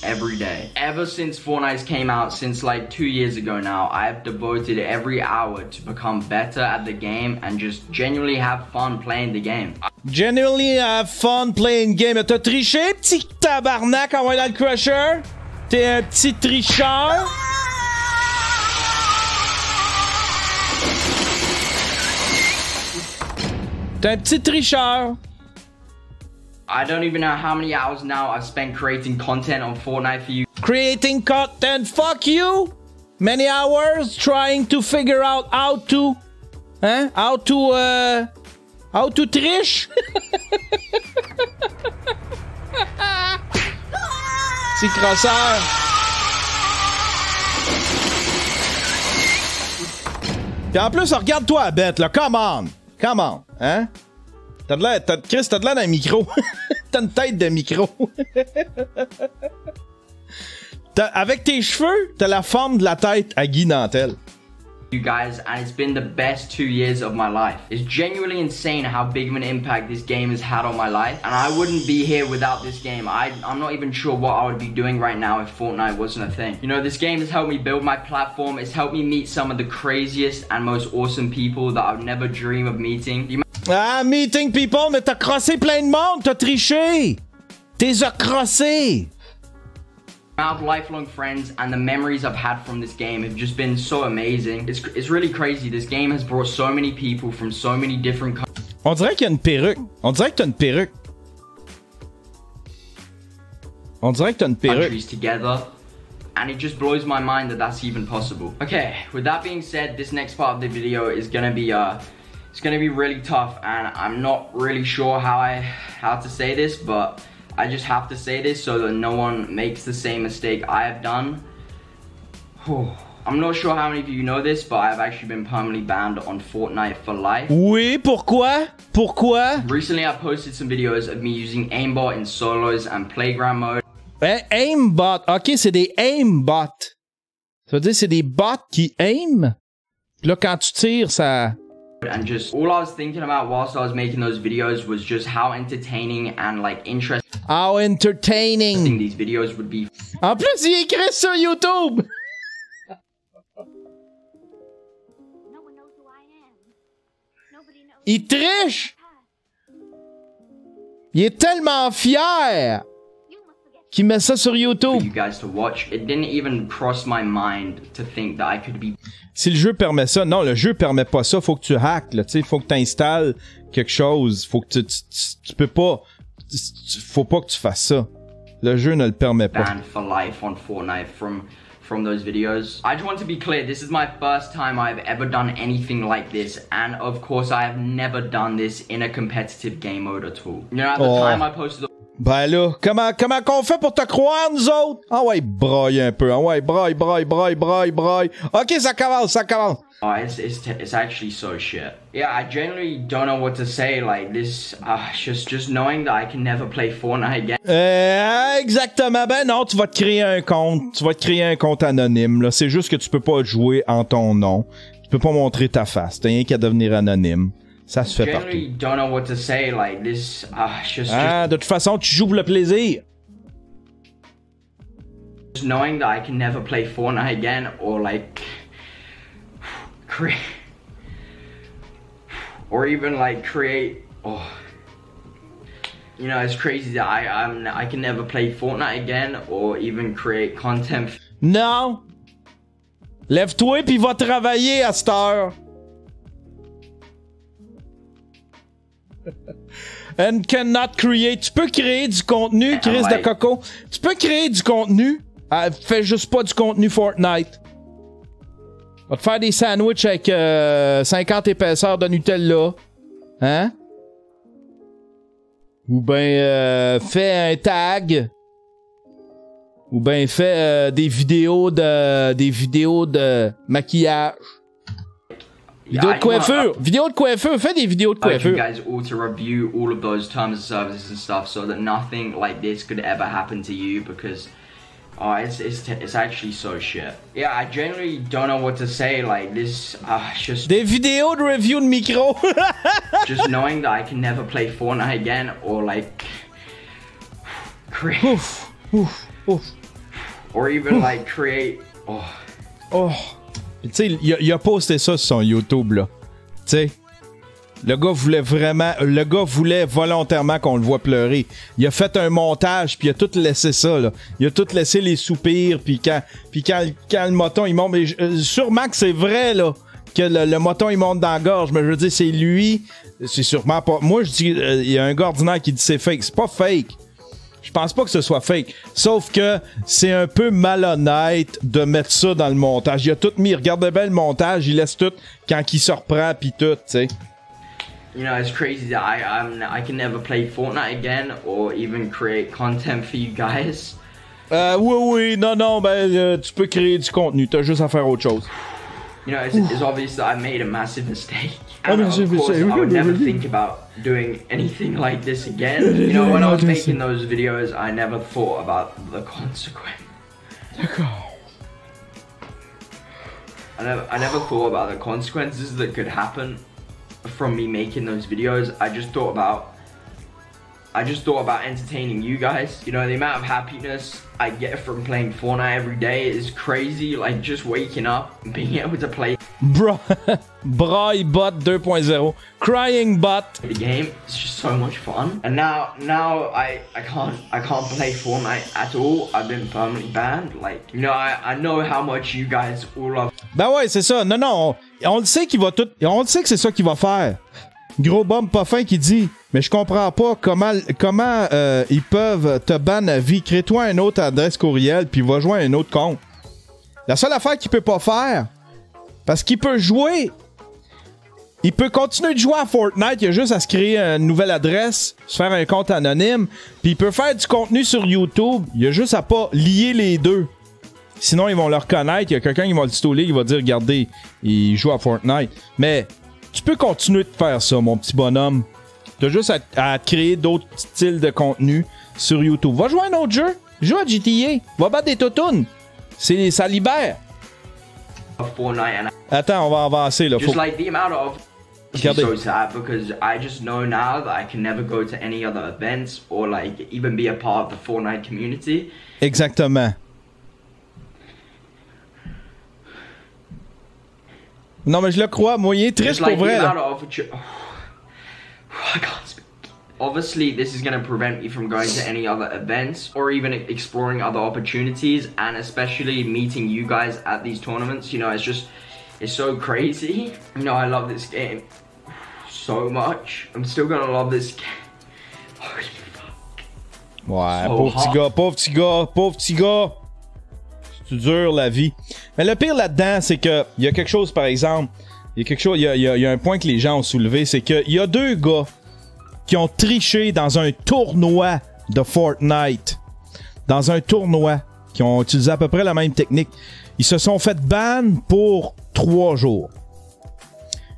every day. Ever since Fortnite came out, since like 2 years ago now, I have devoted every hour to become better at the game and just genuinely have fun playing the game. Genuinely have fun playing game. T'as triché, petit tabarnak, en voyant le crusher? T'es un petit tricheur? T'es un petit tricheur. I don't even know how many hours now I've spent creating content on Fortnite for you. Creating content, fuck you! Many hours trying to figure out how to... Hein? How to triche? Petit crosseur. Pis en plus, regarde-toi la bête, là. Come on! Come on! Hein? Chris, t'as de l'air d'un micro. T'as une tête de micro. Avec tes cheveux, t'as la forme de la tête à Guy Nantel. You guys, and it's been the best 2 years of my life. It's genuinely insane how big of an impact this game has had on my life, and I wouldn't be here without this game. I'm not even sure what I would be doing right now if Fortnite wasn't a thing. You know, this game has helped me build my platform. It's helped me meet some of the craziest and most awesome people that I would never dream of meeting. Ah, meeting people, mais t'as crossé plein de monde, t'as triché! T'es crossé! Of lifelong friends and the memories I've had from this game have just been so amazing. It's really crazy. This game has brought so many people from so many different countries. On dirait qu'il y a une perruque. On dirait que t'as une perruque. On dirait que t'as une perruque. Together, and it just blows my mind that that's even possible. Okay, with that being said, this next part of the video is gonna be it's gonna be really tough, and I'm not really sure how to say this, but I just have to say this so that no one makes the same mistake I have done. I'm not sure how many of you know this, but I've actually been permanently banned on Fortnite for life. Oui, pourquoi? Pourquoi? Recently, I posted some videos of me using aimbot in solos and playground mode. Aimbot. Ok, c'est des aimbots. Ça veut dire c'est des bots qui aiment. Puis là, quand tu tires, ça... And just all I was thinking about whilst I was making those videos was just how entertaining and like interesting How entertaining these videos would be. En plus, il écrit sur YouTube. Il triche. Il est tellement fier qu'il met ça sur YouTube. You guys to watch. It didn't even cross my mind to think that I could be. Si le jeu permet ça, non, le jeu permet pas ça. Faut que tu hackes, là, tu sais, faut que tu installes quelque chose. Faut que tu peux pas. Faut pas que tu fasses ça. Le jeu ne le permet pas. Banned for life on Fortnite from those videos. I just want to be clear. This is my first time I've ever done anything like this, and of course I have never done this in a competitive game mode at all. You know, at the time I posted. Ben là, comment qu'on fait pour te croire, nous autres? Ah ouais, braille un peu. Ah ouais, braille. Ok, ça commence. Oh, it's actually so shit. Yeah, I genuinely don't know what to say. Like this, just knowing that I can never play Fortnite again. Exactement. Ben non, tu vas te créer un compte. Tu vas te créer un compte anonyme. Là, c'est juste que tu peux pas jouer en ton nom. Tu peux pas montrer ta face. T'as rien qu'à devenir anonyme. Ça se fait partout. Don't know what to say. Like this, de toute façon, tu joues pour le plaisir. Just knowing that I can never play Fortnite again, or like create, or even like create. Oh, you know, it's crazy that I can never play Fortnite again, or even create content. Non. Lève-toi puis va travailler à cette heure. And cannot create. Tu peux créer du contenu, Chris de Coco. Tu peux créer du contenu. Fais juste pas du contenu Fortnite. Va te faire des sandwichs avec 50 épaisseurs de Nutella. Hein? Ou ben fais un tag. Ou ben fais des vidéos de maquillage. Vidéo de coiffure. Vidéo de coiffure. Fais des vidéos de I urge you coiffure. guys all to review all of those terms of services and stuff so that nothing like this could ever happen to you because it's actually so shit. Yeah, I generally don't know what to say. Like this, just Des vidéos de review de micro. just knowing that I can never play Fortnite again or like create Ouf. Ouf. Ouf. or even like create. Oh. Oh. Tu sais, il a posté ça sur son YouTube, là. Tu sais. Le gars voulait volontairement qu'on le voit pleurer. Il a fait un montage, puis il a tout laissé ça, là. Il a tout laissé les soupirs, puis quand le moton, il monte... Mais sûrement que c'est vrai, là, que le moton, il monte dans la gorge, mais je veux dire, c'est lui. C'est sûrement pas... Moi, je dis... Il y a un gars ordinaire qui dit c'est fake. C'est pas fake. Je pense pas que ce soit fake. Sauf que c'est un peu malhonnête de mettre ça dans le montage. Il a tout mis. Regardez bien le montage. Il laisse tout quand il se reprend pis tout, tu sais. You know, it's crazy that I can never play Fortnite again or even create content for you guys. Oui, non, ben, tu peux créer du contenu. T'as juste à faire autre chose. You know, it's obvious that I made a massive mistake. Oh, And massive of course, mistake. I would never think about doing anything like this again. You know, when I was making those videos, I never thought about the consequence. D'accord. I never thought about the consequences that could happen from me making those videos. I just thought about entertaining you guys. You know, the amount of happiness I get from playing Fortnite every day is crazy. Like just waking up and being able to play Braille bot 2.0. Crying bot. the game. It's just so much fun. And now I can't play Fortnite at all. I've been permanently banned. Like, you know, I know how much you guys all love. Ben ouais, c'est ça. Non, on le sait qu'il va tout... On le sait que c'est ça qu'il va faire. Gros bombe pas fin qui dit « Mais je comprends pas comment ils peuvent te ban à vie. Crée-toi une autre adresse courriel puis va jouer à un autre compte. » La seule affaire qu'il peut pas faire, parce qu'il peut jouer... Il peut continuer de jouer à Fortnite, il a juste à se créer une nouvelle adresse, se faire un compte anonyme, puis il peut faire du contenu sur YouTube, il a juste à pas lier les deux. Sinon, ils vont le reconnaître, il y a quelqu'un qui va le stoler, il va dire « Regardez, il joue à Fortnite. » Mais tu peux continuer de faire ça, mon petit bonhomme. T'as juste à créer d'autres styles de contenu sur YouTube. Va jouer à un autre jeu, joue à GTA, va battre des toutounes. Ça libère. Fortnite and Attends, on va avancer là. just like the amount of it's Regardez. so sad because I just know now that I can never go to any other events or like even be a part of the Fortnite community. Exactement. Non, mais je le crois. Moi, il est triste Just like pour vrai. the Là. amount of I can't speak. Obviously, this is going to prevent me from going to any other events or even exploring other opportunities and especially meeting you guys at these tournaments. You know, it's so crazy. You know, I love this game so much. I'm still going to love this game. Holy fuck. Ouais, So pauvre petit gars. C'est dur la vie. Mais le pire là-dedans, c'est que il y a quelque chose, par exemple, il y a un point que les gens ont soulevé, c'est qu'il y a deux gars qui ont triché dans un tournoi de Fortnite. Dans un tournoi, qui ont utilisé à peu près la même technique. Ils se sont fait ban pour 3 jours.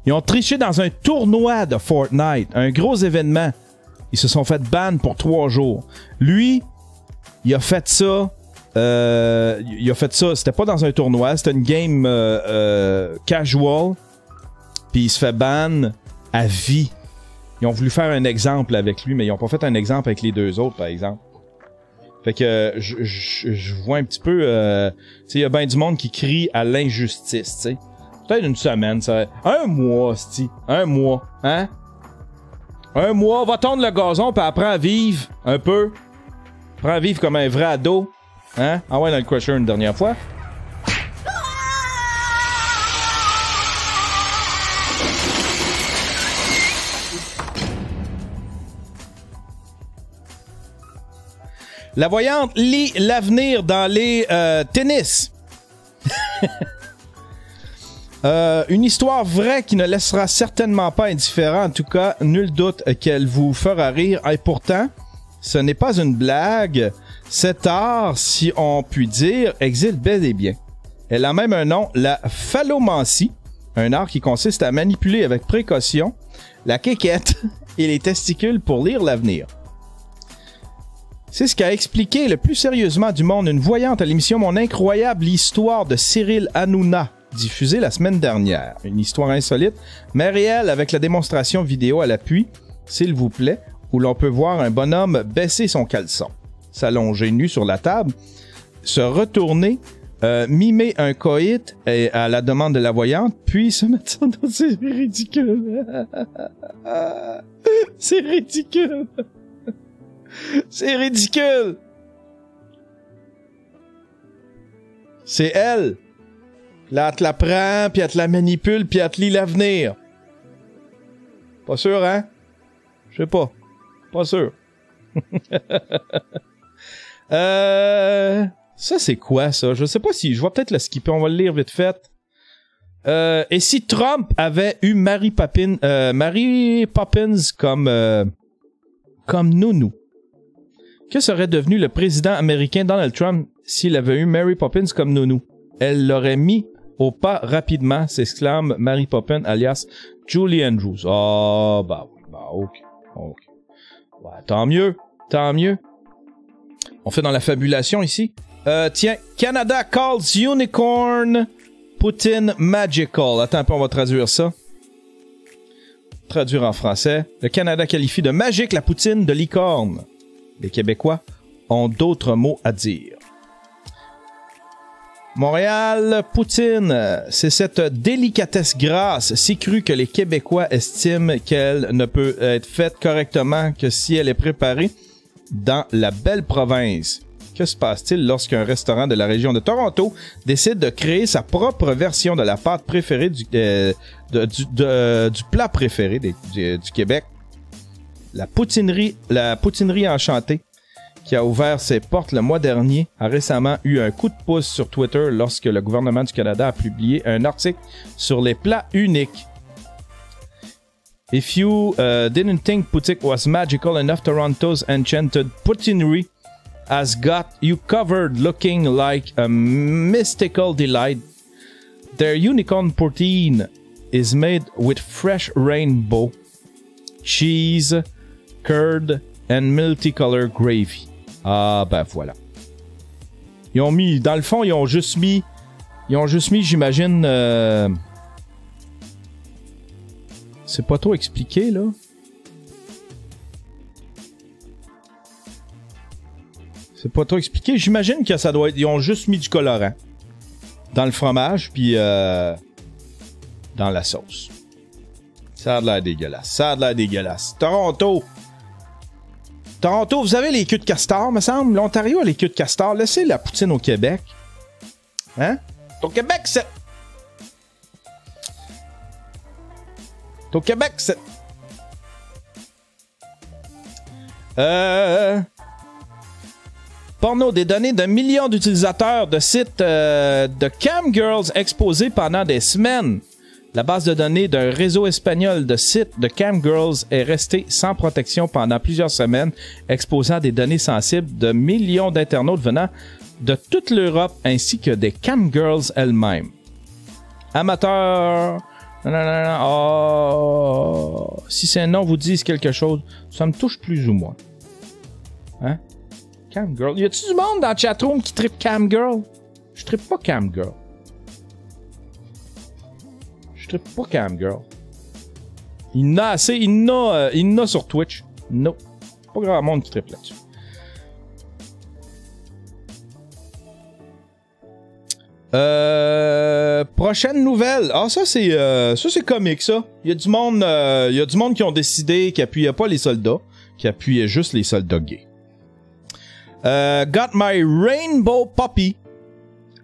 Ils ont triché dans un tournoi de Fortnite, un gros événement. Ils se sont fait ban pour 3 jours. Lui, il a fait ça. C'était pas dans un tournoi, c'était une game casual. Puis il se fait ban à vie. Ils ont voulu faire un exemple avec lui, mais ils ont pas fait un exemple avec les deux autres, par exemple. Fait que je vois un petit peu... tu sais, il y a bien du monde qui crie à l'injustice, tu sais. Peut-être une semaine, ça... Un mois, c'ti. Un mois, hein? Un mois, va tondre le gazon, puis apprends à vivre un peu. Apprends à vivre comme un vrai ado. Hein? Ah ouais, dans le Crusher une dernière fois. La voyante lit l'avenir dans les tennis. Une histoire vraie qui ne laissera certainement pas indifférent. En tout cas, nul doute qu'elle vous fera rire. Et pourtant, ce n'est pas une blague. Cet art, si on peut dire, existe bel et bien. Elle a même un nom, la phallomancie. Un art qui consiste à manipuler avec précaution la quéquette et les testicules pour lire l'avenir. C'est ce qu'a expliqué le plus sérieusement du monde une voyante à l'émission Mon incroyable histoire de Cyril Hanouna, diffusée la semaine dernière. Une histoire insolite, mais réelle avec la démonstration vidéo à l'appui, s'il vous plaît, où l'on peut voir un bonhomme baisser son caleçon, s'allonger nu sur la table, se retourner, mimer un coït à la demande de la voyante, puis se mettre ça dans... C'est ridicule. C'est ridicule. C'est ridicule. C'est elle. Là, elle te la prend, puis elle te la manipule, puis elle te lit l'avenir. Pas sûr, hein? Je sais pas. Pas sûr. Ça, c'est quoi, ça? Je sais pas si... Je vais peut-être le skipper. On va le lire vite fait. Et si Trump avait eu Mary Poppins comme nounou? Que serait devenu le président américain Donald Trump s'il avait eu Mary Poppins comme nounou? Elle l'aurait mis au pas rapidement, s'exclame Mary Poppins, alias Julie Andrews. Oh, bah oui, bah ok. Ouais, tant mieux. On fait dans la fabulation ici. Tiens, Canada calls unicorn Poutine magical. Attends un peu, on va traduire ça. Traduire en français. Le Canada qualifie de magique la poutine de licorne. Les Québécois ont d'autres mots à dire. Montréal, poutine, c'est cette délicatesse grasse si crue que les Québécois estiment qu'elle ne peut être faite correctement que si elle est préparée dans la belle province. Que se passe-t-il lorsqu'un restaurant de la région de Toronto décide de créer sa propre version de la pâte préférée du plat préféré du Québec? La poutinerie enchantée, qui a ouvert ses portes le mois dernier, a récemment eu un coup de pouce sur Twitter lorsque le gouvernement du Canada a publié un article sur les plats uniques. If you didn't think Poutique was magical enough, Toronto's enchanted poutinery has got you covered, looking like a mystical delight. Their unicorn poutine is made with fresh rainbow cheese, curd and multicolor gravy. Ah, ben voilà. Ils ont mis, dans le fond, ils ont juste mis, j'imagine, c'est pas trop expliqué, là. C'est pas trop expliqué. J'imagine que ça doit être, ils ont juste mis du colorant dans le fromage, puis dans la sauce. Ça a l'air dégueulasse. Toronto, vous avez les queues de castor, me semble. L'Ontario a les queues de castor. Laissez la poutine au Québec. Hein? Au Québec, c'est... Porno, des données d'un million d'utilisateurs de sites de camgirls exposés pendant des semaines. La base de données d'un réseau espagnol de sites de camgirls est restée sans protection pendant plusieurs semaines, exposant des données sensibles de millions d'internautes venant de toute l'Europe ainsi que des camgirls elles-mêmes. Amateurs... Oh, si ces noms vous disent quelque chose, ça me touche plus ou moins. Hein? Camgirl. Y a-tu du monde dans le chatroom qui trippe camgirl? Je trippe pas camgirl. Pas camgirl. Il y en a assez. Il y en a sur Twitch. Non. Pas grand monde qui triple là-dessus. Prochaine nouvelle. Ah, ça c'est comique, ça. Il y a du monde qui ont décidé qu'ils appuyaient pas les soldats, qui appuyaient juste les soldats gays. Got my rainbow puppy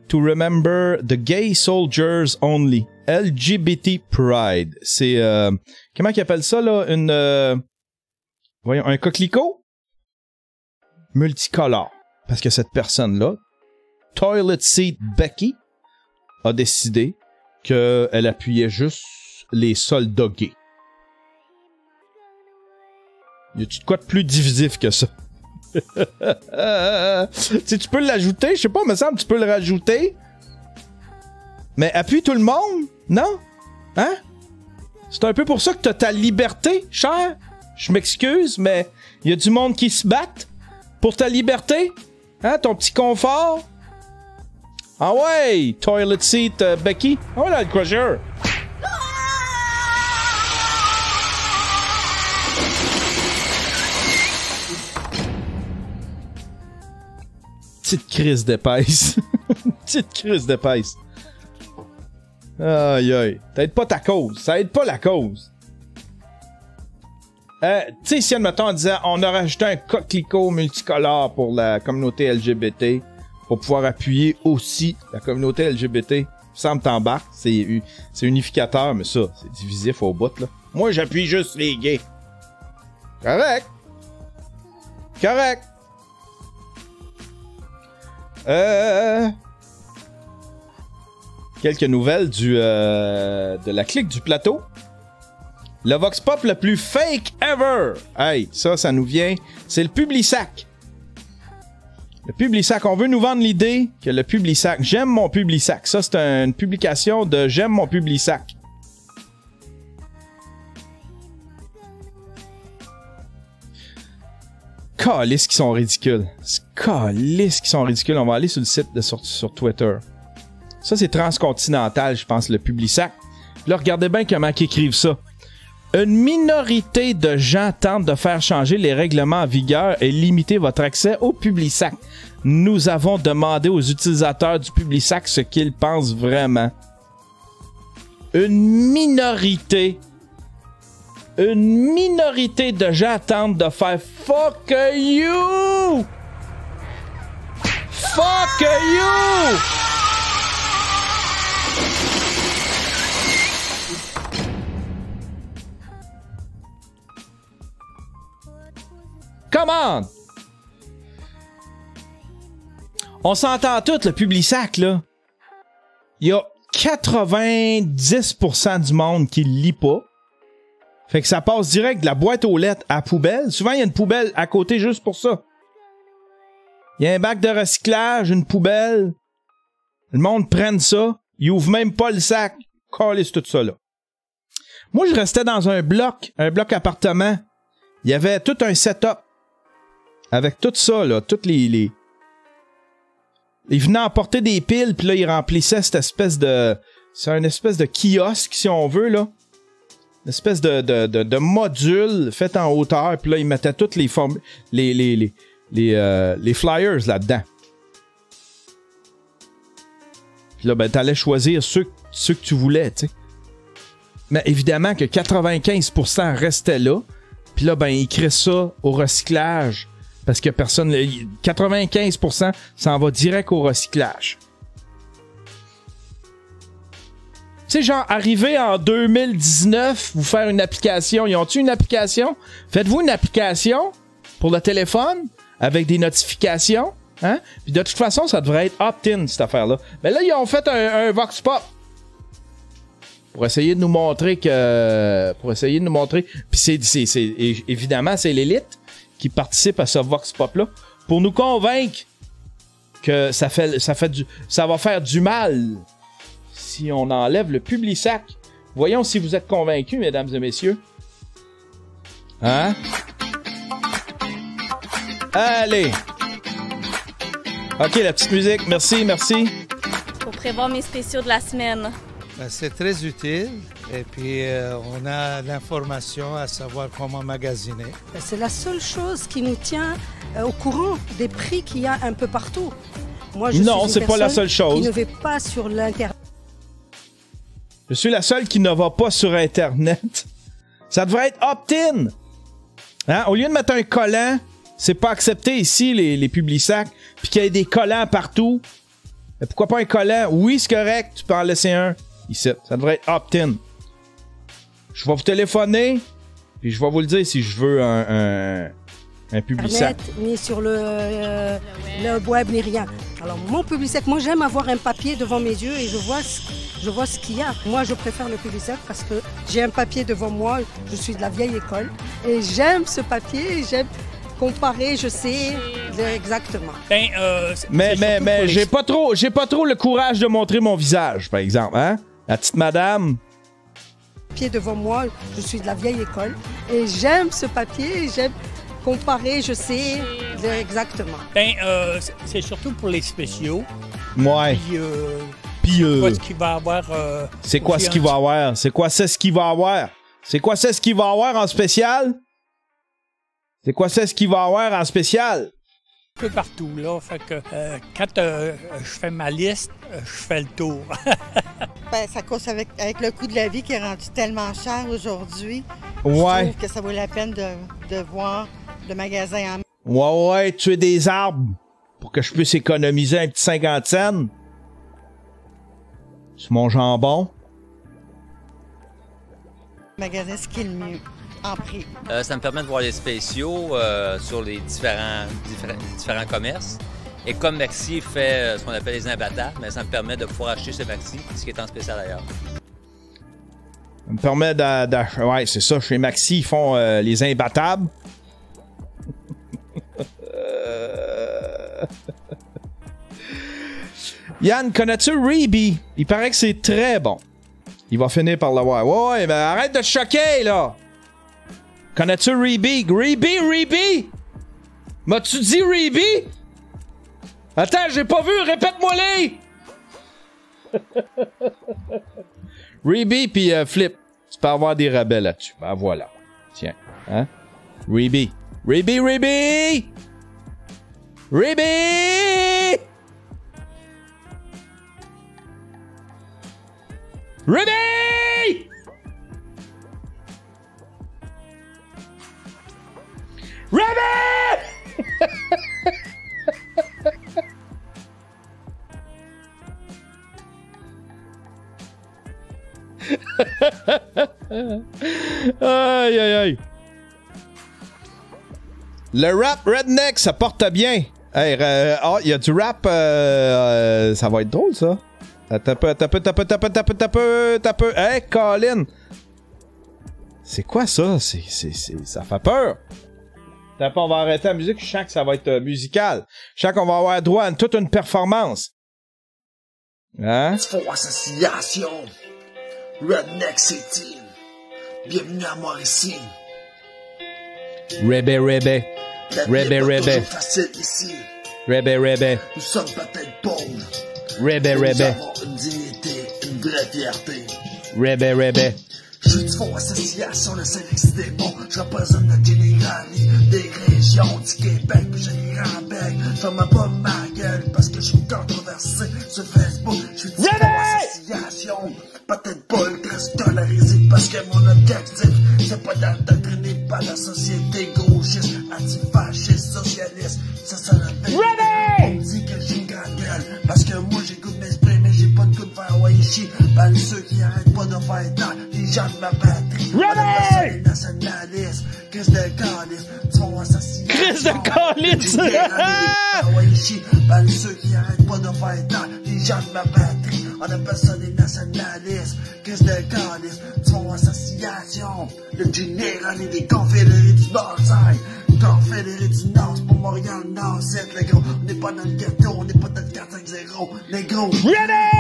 to remember the gay soldiers only. LGBT Pride. C'est... comment qu'ils appellent ça, là? Voyons, un coquelicot multicolore. Parce que cette personne-là, Toilet Seat Becky, a décidé qu'elle appuyait juste les soldats gays. Y a-tu de quoi de plus divisif que ça? Tu peux l'ajouter, je sais pas, me semble, tu peux le rajouter. Mais appuie tout le monde? Non? Hein? C'est un peu pour ça que t'as ta liberté, cher. Je m'excuse, mais il y a du monde qui se battent pour ta liberté. Hein? Ton petit confort. Ah ouais! Toilet seat, Becky. Oh là, le crusher. Petite crise d'épaisse. Petite crise d'épaisse. Aïe aïe. Ça aide pas ta cause. Ça aide pas la cause. Tu sais, si admettons on disait on a rajouté un coquelicot multicolore pour la communauté LGBT pour pouvoir appuyer aussi la communauté LGBT, ça me t'embarque. C'est unificateur, mais ça, c'est divisif au bout, là. Moi, j'appuie juste les gays. Correct. Correct. Quelques nouvelles de la clique du plateau. Le Vox Pop le plus fake ever. Hey, ça nous vient. C'est le Publisac. Le Publisac. On veut nous vendre l'idée que le Publisac. J'aime mon Publisac. Ça, c'est une publication de J'aime mon Publisac. Calisse qui sont ridicules. Calisse qui sont ridicules. On va aller sur le site sur Twitter. Ça, c'est transcontinental, je pense, le Publisac. Là, regardez bien comment ils écrivent ça. Une minorité de gens tentent de faire changer les règlements en vigueur et limiter votre accès au Publisac. Nous avons demandé aux utilisateurs du Publisac ce qu'ils pensent vraiment. Une minorité de gens tentent de faire fuck you! Fuck you! Come on! On s'entend tout, le Publisac, là. Il y a 90% du monde qui le lit pas. Fait que ça passe direct de la boîte aux lettres à la poubelle. Souvent, il y a une poubelle à côté juste pour ça. Il y a un bac de recyclage, une poubelle. Le monde prenne ça. Il ouvre même pas le sac. Calisse tout ça, là. Moi, je restais dans un bloc appartement. Il y avait tout un setup. Avec tout ça, là, toutes les... Ils venaient emporter des piles, puis là, ils remplissaient cette espèce de... C'est une espèce de kiosque, si on veut, là. Une espèce de module fait en hauteur, puis là, ils mettaient toutes les flyers là-dedans. Puis là, ben, t'allais choisir ceux que tu voulais, tu sais. Mais évidemment que 95% restaient là, puis là, ben, ils créent ça au recyclage. Parce que personne... 95% s'en va direct au recyclage. Tu sais, genre, arriver en 2019, vous faire une application. Ils ont-tu une application? Faites-vous une application pour le téléphone avec des notifications. Hein? Puis de toute façon, ça devrait être opt-in, cette affaire-là. Mais là, ils ont fait un Vox Pop. Pour essayer de nous montrer que... Puis évidemment, c'est l'élite qui participe à ce Vox Pop-là, pour nous convaincre que ça va faire du mal si on enlève le Publisac. Voyons si vous êtes convaincus, mesdames et messieurs. Hein? Allez! OK, la petite musique. Merci. Pour prévoir mes spéciaux de la semaine. C'est très utile et puis on a l'information à savoir comment magasiner. C'est la seule chose qui nous tient au courant des prix qu'il y a un peu partout. Moi, non, c'est pas la seule chose. Qui ne va pas sur l'Internet. Je suis la seule qui ne va pas sur Internet. Ça devrait être opt-in. Hein? Au lieu de mettre un collant, c'est pas accepté ici, les Publisac, puis qu'il y ait des collants partout. Mais pourquoi pas un collant? Oui, c'est correct, tu peux en laisser un. Ici, ça devrait être opt-in. Je vais vous téléphoner, puis je vais vous le dire si je veux un Publisac. Ni sur le web, ni rien. Alors, mon Publisac, moi, j'aime avoir un papier devant mes yeux et je vois ce qu'il y a. Moi, je préfère le Publisac parce que j'ai un papier devant moi. Je suis de la vieille école et j'aime ce papier. J'aime comparer, je sais exactement. Mais j'ai pas trop le courage de montrer mon visage, par exemple, hein? La petite madame, papier devant moi. Je suis de la vieille école et j'aime ce papier, j'aime comparer, je sais exactement. Ben, c'est surtout pour les spéciaux. Ouais. Puis, quoi ce qu'il va avoir... c'est quoi ce qu'il va avoir? C'est quoi c'est ce qu'il va avoir? C'est quoi c'est ce qu'il va avoir en spécial? C'est quoi c'est ce qu'il va avoir en spécial? Un peu partout, là. Fait que quand je fais ma liste, je fais le tour. Ben, ça cause avec le coût de la vie qui est rendu tellement cher aujourd'hui. Ouais. Je trouve que ça vaut la peine de voir le magasin en... Ouais, tuer des arbres pour que je puisse économiser un petit 50 cents. C'est mon jambon. Magasin, ce qui est le mieux en prix. Ça me permet de voir les spéciaux sur les différents commerces. Et comme Maxi fait ce qu'on appelle les imbattables, mais ça me permet de pouvoir acheter chez Maxi, ce qui est en spécial d'ailleurs. Ça me permet d'acheter... Ouais, c'est ça. Chez Maxi, ils font les imbattables. Yann, connais-tu Reeby? Il paraît que c'est très bon. Il va finir par l'avoir. Ouais, mais arrête de te choquer, là! Connais-tu Reeby? Reeby? M'as-tu dit Reeby? Attends, j'ai pas vu, répète-moi-les! Reeby pis Flip. Tu peux avoir des rabais là-dessus. Ben voilà. Tiens. Hein? Reeby! Reeby! Aïe, aïe, aïe. Le rap redneck, ça porte bien. Hey, il y a du rap, ça va être drôle, ça. Tape. Hey, Colin. C'est quoi ça? Ça fait peur. On va arrêter la musique. Je sens que ça va être musical. Je sens qu'on va avoir droit à toute une performance. Hein? Association. Redneck City. Bienvenue à moi ici. Rébé. Facile ici. Rébé. Nous sommes peut-être pauvres. Rébé. Nous avons une dignité, une vraie fierté. Rébé. Je suis du Fonds Association de Saint-Denis-des-Monts. Je représente la généralité des régions du Québec. J'ai un bec. Ferme pas ma gueule parce que je suis controversé sur Facebook. Je suis du Fonds Association. Peut-être pas ultra scolarisé parce que mon objectif, c'est pas d'endoctriner par la société gauchiste, antifasciste, socialiste. Ça la vérité. On me dit que j'ai une grande gueule parce que moi j'ai goût de m'exprimer, mais j'ai pas de goût de faire Waichi. Par ceux qui arrêtent pas de faire taire les gens de ma patrie. On les nationalistes, Chris de Calice, tu vas associer. Chris de Calice! Par ceux qui arrêtent pas de faire taire les gens de ma patrie. On appelle ça des nationalistes, Chris de Calice, tu vas association. Le général et des confédérés du Northside. Confédérés du Nord, c'est pour Montréal-Nord, c'est le gros. On n'est pas dans le ghetto, on n'est pas dans le 4-5-0, les gros.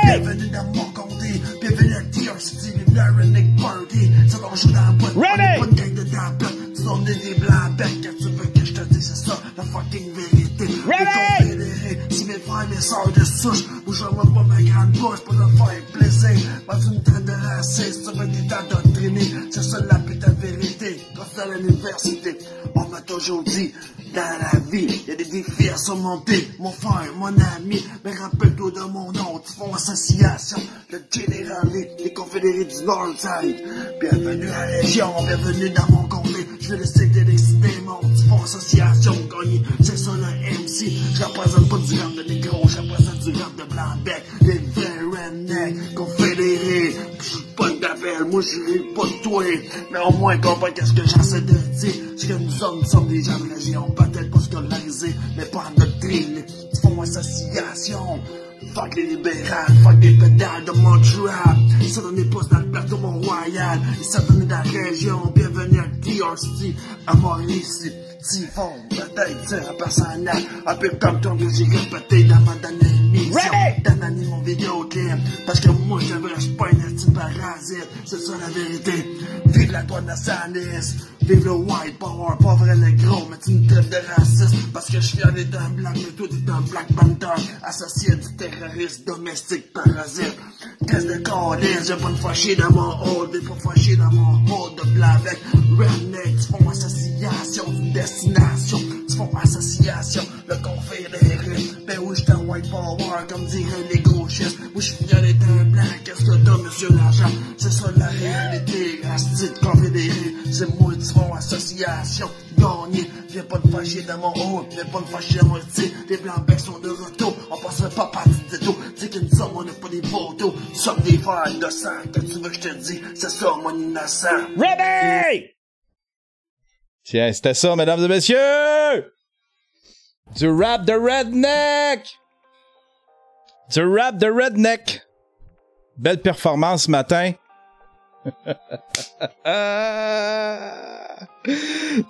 Bienvenue dans mon comté, bienvenue à TRCT, bienvenue à Redneck Party. Ça va jouer dans la boîte, on n'est pas de gang de tampons. Tu sont des blancs becs, quand tu veux que je te dise, c'est ça, la fucking vérité. Les confédérés, si mes frères, mes sœurs de souche, moi je vois pas ma grande bouche pour leur faire plaisir. Pas une traite de raciste, tu veux des endoctrinés, c'est ça la putain de vérité. Quand c'est à l'université, on m'a toujours dit, dans la vie, y a des défis à surmonter. Mon frère, mon ami, mais rappelle-toi de mon nom, tu font association, le général, les confédérés du Northside. Bienvenue à la région, bienvenue dans mon comté. Je vais laisser décider mon tu font association, gagner, c'est ça le MC. Je représente pas du rap de négro, je représente du rap de blanc-bec. Les vrais rednecks, confédérés. J'suis pas de d'appel, moi j'suis pas de toi. Mais au moins comprends qu'est-ce que j'essaie de dire. C'est que nous sommes des gens de région, peut-être pas scolarisés, mais pas endoctrinés. Ils font association. Fuck les libérales, fuck les pédales de Montréal. Ça donne des postes dans le plateau Mont-Royal. Et ça donne dans la région, bienvenue à TRC, à Maurice. typhon, peut-être sur un personnage, un peu comme ton vieux, j'ai répété dans ma dernière émission, dans mon vidéoclip, parce que moi je veux, j'suis pas un petit parasite, c'est ça la vérité. Vive la droite nationaliste, vive le white power, pas vrai le gros, mais tu me traites de raciste, parce que je suis fier d'être un blanc, mais toi t'es un Black Panther, associé à du terroriste domestique parasite. Qu'est-ce de calice, j'ai pas de fâché dans mon hall, des pas fâché dans mon hall de blanc avec redneck, tu font association d'une destination, tu font association, le confédéré, ben oui j'étais un white power, comme diraient les gauchistes, moi j'suis fier d'être un blanc, qu'est-ce que t'as monsieur l'agent, c'est ça la réalité, asti de confédéré, c'est moi qui font association, gagné, viens pas de fâcher dans mon hall, viens pas de fâcher dans mon style, les blancs becs sont de retour, on passerait pas par du détour, dis qu'une somme on n'a pas des photos, somme des fers de sang, que tu veux que je te dis, c'est ça mon innocent. Ready! Tiens, c'était ça, mesdames et messieurs! Du rap de redneck! Du rap de redneck! Belle performance ce matin.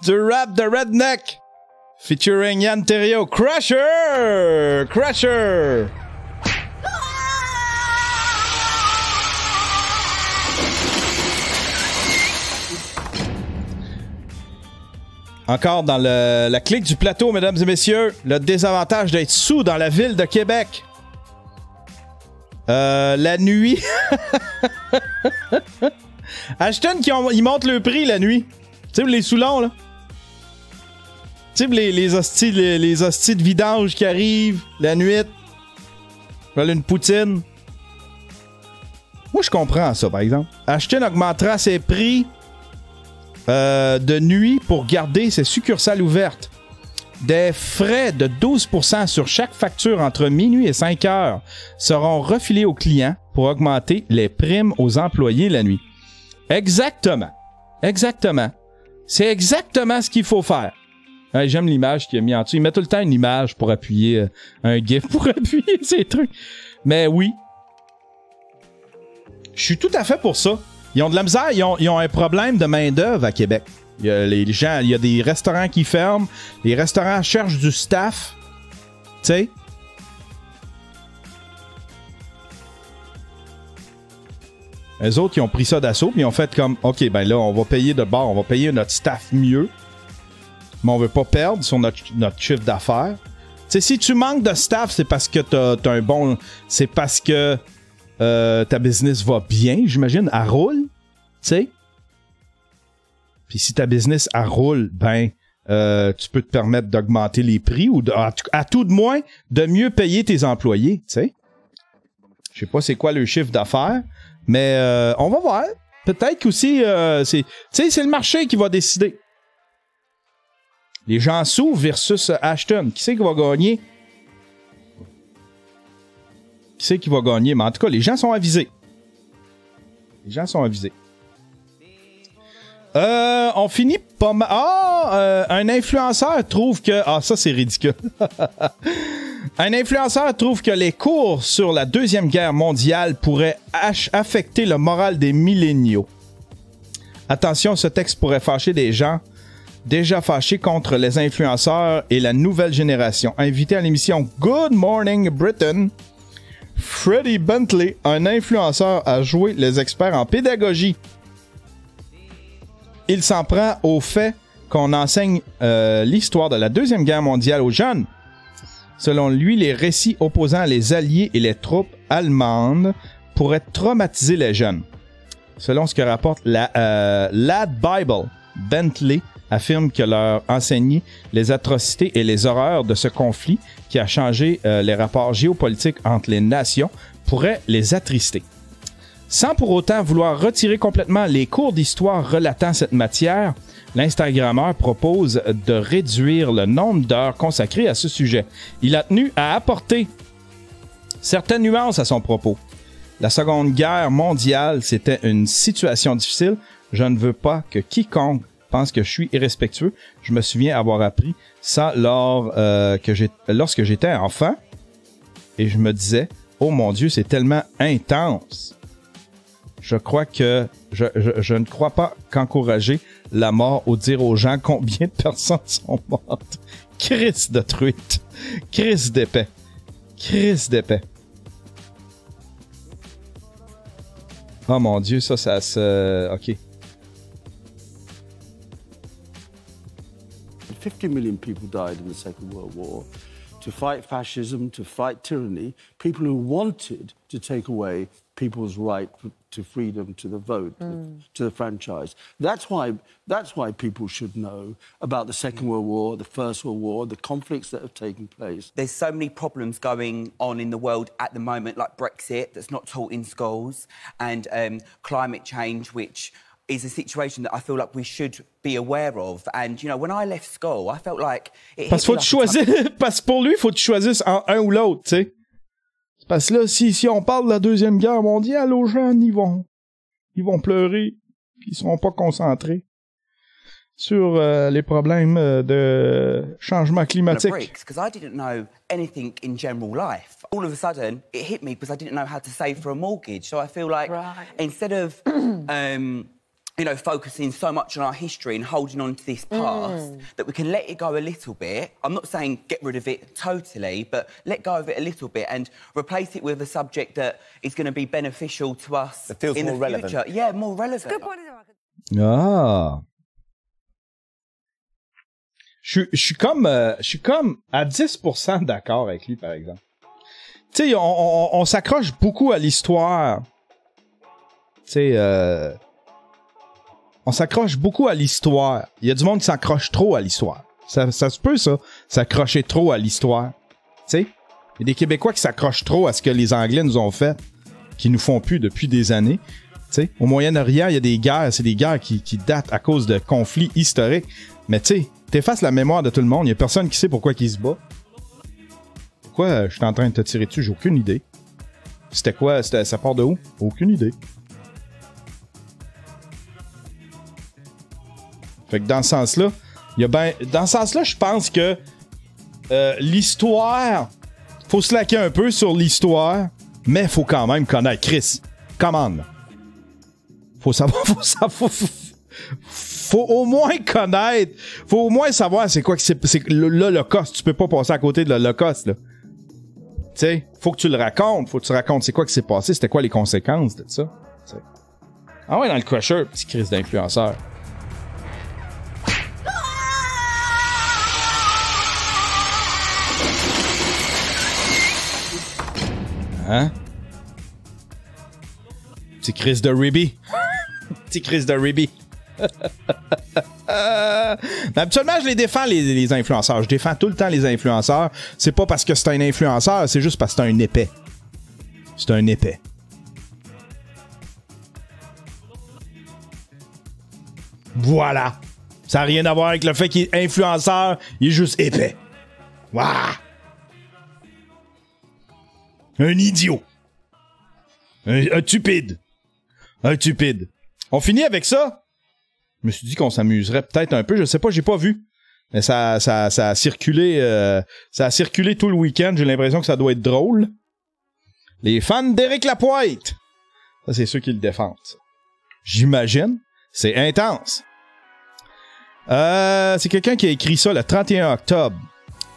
Du rap de redneck! Featuring Yann Terriot. Crusher! Crusher! Encore dans la clique du plateau, mesdames et messieurs, le désavantage d'être sous dans la ville de Québec. La nuit. Ashton, ils montent le prix la nuit. Tu sais, les Soulons, là. Tu sais, les hosties de vidange qui arrivent la nuit. Voilà une poutine. Moi, je comprends ça, par exemple. Ashton augmentera ses prix de nuit pour garder ses succursales ouvertes. Des frais de 12% sur chaque facture entre minuit et 5 heures seront refilés aux clients pour augmenter les primes aux employés la nuit. Exactement. Exactement. C'est exactement ce qu'il faut faire. J'aime l'image qu'il a mis en dessous. Il met tout le temps une image pour appuyer un GIF, pour appuyer ces trucs. Mais oui. Je suis tout à fait pour ça. Ils ont de la misère, ils ont un problème de main-d'œuvre à Québec. Il y a les gens, il y a des restaurants qui ferment, les restaurants cherchent du staff. Tu sais? Eux autres, ils ont pris ça d'assaut, puis ils ont fait comme, OK, ben là, on va payer de bord, on va payer notre staff mieux, mais on veut pas perdre sur notre chiffre d'affaires. Tu sais, si tu manques de staff, c'est parce que t'as un bon... C'est parce que ta business va bien, j'imagine, elle roule, tu sais. Puis si ta business, elle roule, ben, tu peux te permettre d'augmenter les prix ou à tout de moins, de mieux payer tes employés, tu sais. Je sais pas c'est quoi le chiffre d'affaires, mais on va voir. Peut-être qu'aussi, c'est le marché qui va décider. Les gens sous versus Ashton. Qui c'est qui va gagner? Qui c'est qui va gagner? Mais en tout cas, les gens sont avisés. Les gens sont avisés. On finit pas mal. Un influenceur trouve que... Ah, ça, c'est ridicule. Un influenceur trouve que les cours sur la Deuxième Guerre mondiale pourraient affecter le moral des milléniaux. Attention, ce texte pourrait fâcher des gens déjà fâchés contre les influenceurs et la nouvelle génération. Invité à l'émission Good Morning Britain, Freddie Bentley, un influenceur, a joué les experts en pédagogie. Il s'en prend au fait qu'on enseigne l'histoire de la Deuxième Guerre mondiale aux jeunes. Selon lui, les récits opposant les Alliés et les troupes allemandes pourraient traumatiser les jeunes. Selon ce que rapporte la Lad Bible, Bentley affirme que leur enseigner les atrocités et les horreurs de ce conflit qui a changé les rapports géopolitiques entre les nations pourrait les attrister. Sans pour autant vouloir retirer complètement les cours d'histoire relatant cette matière, l'Instagrammeur propose de réduire le nombre d'heures consacrées à ce sujet. Il a tenu à apporter certaines nuances à son propos. La Seconde Guerre mondiale, c'était une situation difficile. Je ne veux pas que quiconque pense que je suis irrespectueux. Je me souviens avoir appris ça lorsque j'étais enfant. Et je me disais, oh mon Dieu, c'est tellement intense. je crois que je ne crois pas qu'encourager la mort ou dire aux gens combien de personnes sont mortes. Christ de truite. Christ d'épais. Christ d'épais. Oh mon Dieu, ça se... OK. 50 million people died in the Second World War to fight fascism, to fight tyranny, people who wanted to take away people's right to freedom, to the vote, to the franchise. That's why people should know about the Second World War, the First World War, the conflicts that have taken place. There's so many problems going on in the world at the moment, like Brexit, that's not taught in schools, and climate change, which is a situation that I feel like we should be aware of. And, you know, when I left school, I felt like... Parce que pour lui, il faut que tu choisisses en un ou l'autre, tu sais. Parce que là, si on parle de la Deuxième Guerre mondiale, aux gens, ils vont pleurer, puis ils seront pas concentrés sur les problèmes de changement climatique. Because I didn't know anything in general life. All of a sudden, it hit me because I didn't know how to save for a mortgage. So I feel like instead of... you know, focusing so much on our history and holding on to this past, that we can let it go a little bit. I'm not saying get rid of it totally, but let go of it a little bit and replace it with a subject that is going to be beneficial to us in the future. Yeah, more relevant. Ah. Je suis comme à 10% d'accord avec lui, par exemple. Tu sais, on s'accroche beaucoup à l'histoire. Tu sais, on s'accroche beaucoup à l'histoire. Il y a du monde qui s'accroche trop à l'histoire. Ça se peut, ça, s'accrocher trop à l'histoire. Tu sais, il y a des Québécois qui s'accrochent trop à ce que les Anglais nous ont fait, qui nous font plus depuis des années. Tu sais, au Moyen-Orient, il y a des guerres, c'est des guerres qui datent à cause de conflits historiques. Mais tu sais, t'effaces la mémoire de tout le monde, il y a personne qui sait pourquoi ils se bat. Pourquoi je suis en train de te tirer dessus, j'ai aucune idée. C'était quoi? Ça part de où? Aucune idée. Fait que dans ce sens-là, je pense que l'histoire, faut se laquer un peu sur l'histoire, mais faut quand même connaître Chris. Come on. Faut savoir, faut au moins connaître, faut au moins savoir c'est quoi que c'est l'Holocauste. Tu peux pas passer à côté de l'Holocauste, là. Tu sais, faut que tu le racontes, faut que tu racontes c'est quoi qui s'est passé, c'était quoi les conséquences de ça. T'sais. Ah ouais, dans le Crusher, petit Chris d'influenceur. Hein? Petit Chris de Ribby. Petit Chris de Ribby. Habituellement, je les défends, les influenceurs. Je défends tout le temps les influenceurs. C'est pas parce que c'est un influenceur, c'est juste parce que c'est un épais. C'est un épais. Voilà. Ça n'a rien à voir avec le fait qu'il est influenceur. Il est juste épais. Waouh! Un idiot. Un tupide. Un tupide. On finit avec ça. Je me suis dit qu'on s'amuserait peut-être un peu. Je sais pas, j'ai pas vu. Mais ça a circulé. Ça a circulé tout le week-end. J'ai l'impression que ça doit être drôle. Les fans d'Éric Lapointe. Ça, c'est ceux qui le défendent. J'imagine. C'est intense. C'est quelqu'un qui a écrit ça le 31 octobre.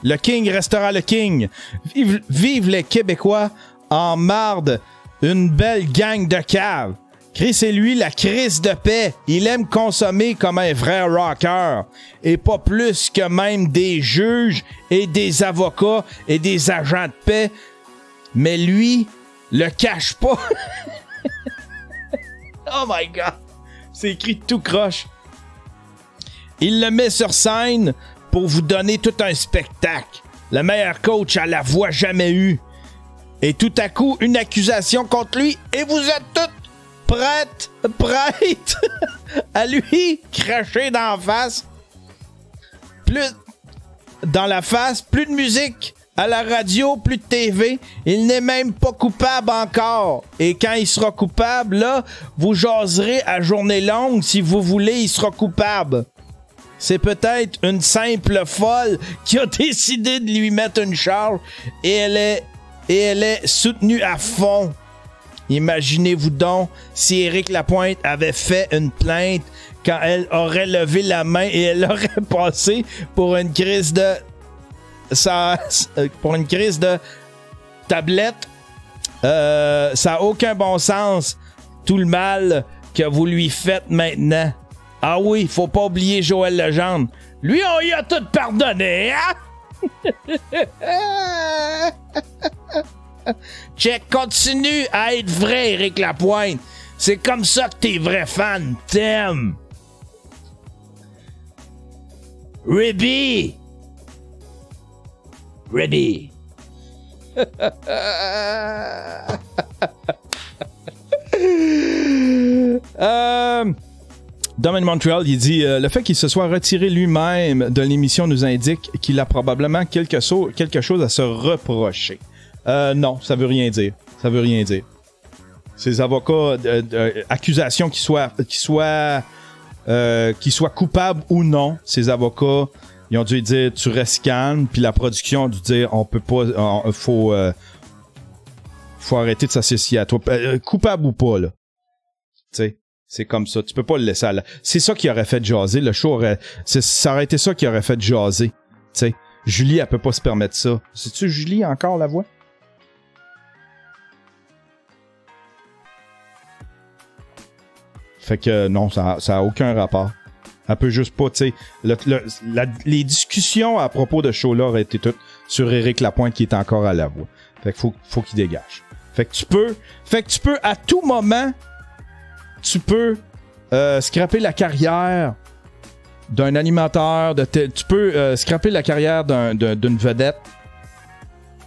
Le King restera le King. Vive les Québécois en marde. Une belle gang de caves. Chris et lui, la crise de paix. Il aime consommer comme un vrai rocker. Et pas plus que même des juges et des avocats et des agents de paix. Mais lui, le cache pas. Oh my God. C'est écrit tout croche. Il le met sur scène pour vous donner tout un spectacle. Le meilleur coach à la voix jamais eue. Et tout à coup, une accusation contre lui et vous êtes toutes prêtes à lui cracher dans la face. Plus dans la face, plus de musique à la radio, plus de TV. Il n'est même pas coupable encore. Et quand il sera coupable, là, vous jaserez à journée longue. Si vous voulez, il sera coupable. C'est peut-être une simple folle qui a décidé de lui mettre une charge et elle est soutenue à fond. Imaginez-vous donc si Éric Lapointe avait fait une plainte quand elle aurait levé la main et elle aurait passé pour une crise de... pour une crise de tablette. Ça n'a aucun bon sens, tout le mal que vous lui faites maintenant. Ah oui, faut pas oublier Joël Legendre. Lui, on y a tout pardonné, hein? Check, continue à être vrai, Éric Lapointe. C'est comme ça que tes vrais fans t'aiment. Ribby! Ribby! Dom in Montreal, il dit le fait qu'il se soit retiré lui-même de l'émission nous indique qu'il a probablement quelque chose à se reprocher. Non, ça veut rien dire. Ça veut rien dire. Ces avocats, accusations qu'ils soient coupables ou non, ces avocats, ils ont dû dire tu restes calme, puis la production a dû dire on peut pas, faut arrêter de s'associer à toi, coupable ou pas là. Tu sais, c'est comme ça, tu peux pas le laisser à la... C'est ça qui aurait fait jaser, le show ça aurait été ça qui aurait fait jaser. Tu sais, Julie elle peut pas se permettre ça. C'est-tu Julie encore la voix? Fait que non, ça a aucun rapport. Elle peut juste pas, tu sais. Les discussions à propos de ce show-là auraient été toutes sur Éric Lapointe qui est encore à la voix. Fait que faut qu'il dégage. Fait que tu peux à tout moment, tu peux scraper la carrière d'un animateur, tu peux scraper la carrière d'une vedette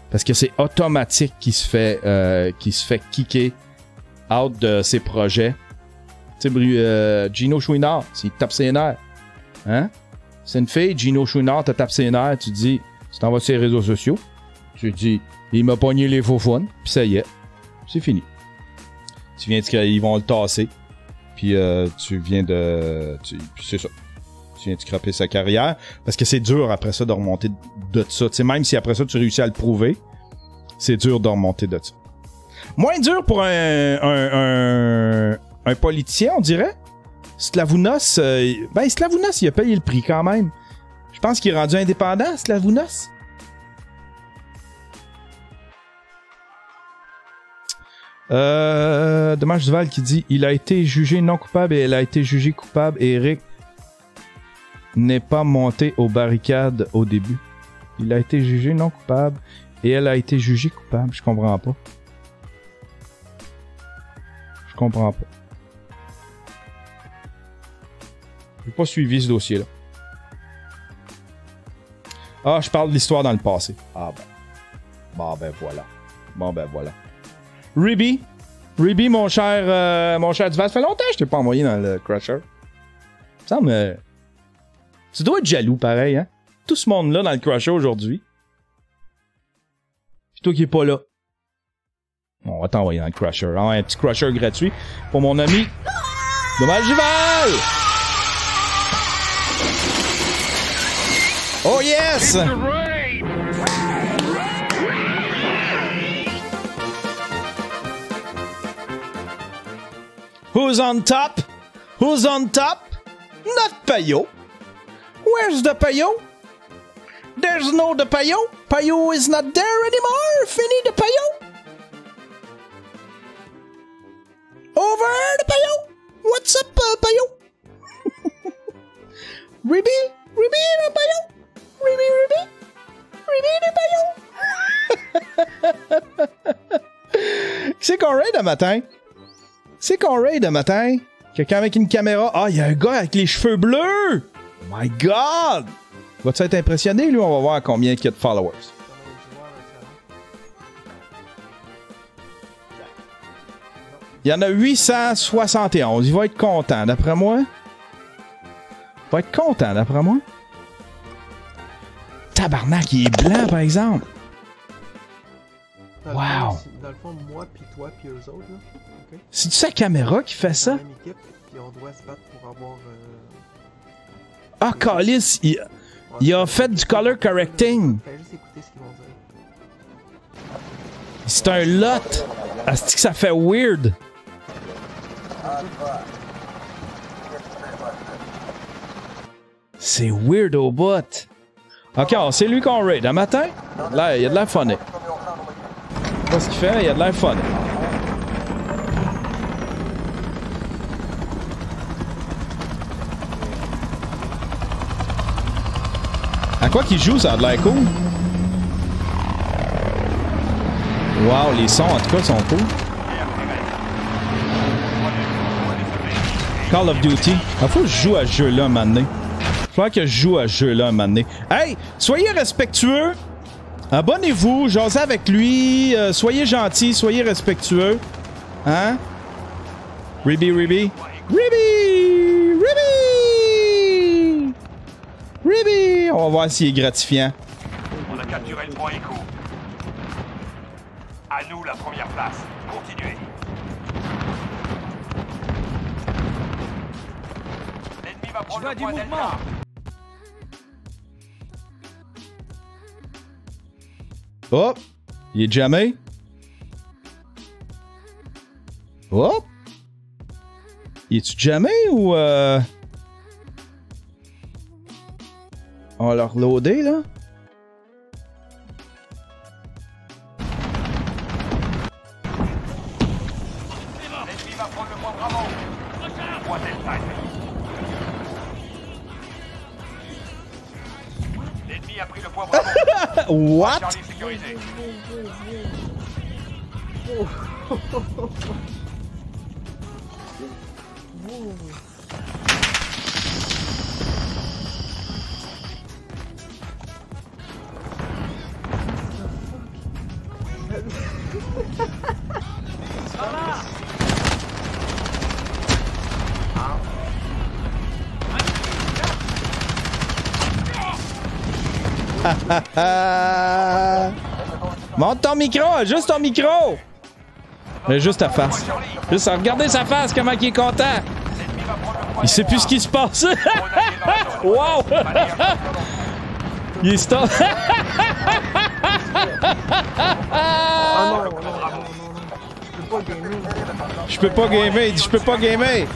parce que c'est automatique qu'il se fait kicker out de ses projets. Tu sais, Gino Chouinard, il te tape ses nerfs. Hein? C'est une fille, Gino Chouinard te tape ses nerfs, tu dis, tu t'en vas sur les réseaux sociaux, tu dis, il m'a pogné les faux fun, puis ça y est, c'est fini. Ils vont le tasser, puis tu viens de... Puis c'est ça. Tu viens de scraper sa carrière, parce que c'est dur après ça de remonter de ça. Tu sais, même si après ça tu réussis à le prouver, c'est dur de remonter de ça. Moins dur pour un politicien, on dirait. Slavounos, Slavounos, il a payé le prix quand même. Je pense qu'il est rendu indépendant, Slavounos. Dommage Duval qui dit il a été jugé non coupable et elle a été jugée coupable et Éric n'est pas monté aux barricades au début. Il a été jugé non coupable et elle a été jugée coupable. Je comprends pas. Je comprends pas. J'ai pas suivi ce dossier-là. Ah, je parle de l'histoire dans le passé. Ah ben. Bon ben voilà. Bon ben voilà. Ribby, mon cher Duval, ça fait longtemps que je t'ai pas envoyé dans le Crusher. Ça me semble... tu dois être jaloux pareil, hein? Tout ce monde-là dans le Crusher aujourd'hui. Puis toi qui est pas là. On va t'envoyer dans le Crusher. Ah, un petit Crusher gratuit pour mon ami Dommage Duval! Oh yes! Who's on top? Who's on top? Not Payot. Where's the Payot? There's no the Payot. Payot is not there anymore. Fini the Payot. Over the Payot. What's up, Payot? Ribby the Payot. Ribby the Payot. C'est qu'on raid un matin. C'est qu'on raid un matin. Quelqu'un avec une caméra. Ah, il y a un gars avec les cheveux bleus. Oh my God. Vas-tu être impressionné, lui? On va voir combien il y a de followers. Il y en a 871. Il va être content, d'après moi. Il va être content, d'après moi. Tabarnak, il est blanc, par exemple. Wow. Dans le fond, moi, puis toi, puis eux autres, là. Okay. C'est-tu sa caméra qui fait ça? Une équipe, puis on doit se battre pour avoir... Ah, Callis, il a fait du color correcting. Fais juste écouter ce qu'ils vont dire. C'est un lot. Asti que ça fait weird. C'est weird au bout. Ok, c'est lui qu'on raid. Un matin, là, il y a de l'air funny. Qu'est-ce qu'il fait? Il y a de l'air funny. À quoi qu'il joue, ça a de l'air cool. Wow, les sons, en tout cas, sont cool. Call of Duty. Il faut que je joue à ce jeu-là un moment donné. Il faut que je joue à ce jeu-là un moment donné. Hey, soyez respectueux. Abonnez-vous, jasez avec lui. Soyez gentils, soyez respectueux. Hein? Ribby, Ribby. Ribby! Ribby! Ribby! On va voir s'il est gratifiant. On a capturé le point Echo. À nous la première place. Continuez. L'ennemi va prendre le point Delta. Oh! Il est jamais. Oh! Il est-tu jamais ou on va le reloader, là? L'ennemi va prendre le point Bravo. Le point Delta. L'ennemi a pris le point Bravo. What? Charlie sécurisé. Monte ton micro, juste ton micro. Mais juste ta face. Juste à regarder sa face, comment il est content. Il sait plus ce qui se passe. Wow! Il est stop. Je peux pas gamer. Je peux pas gamer.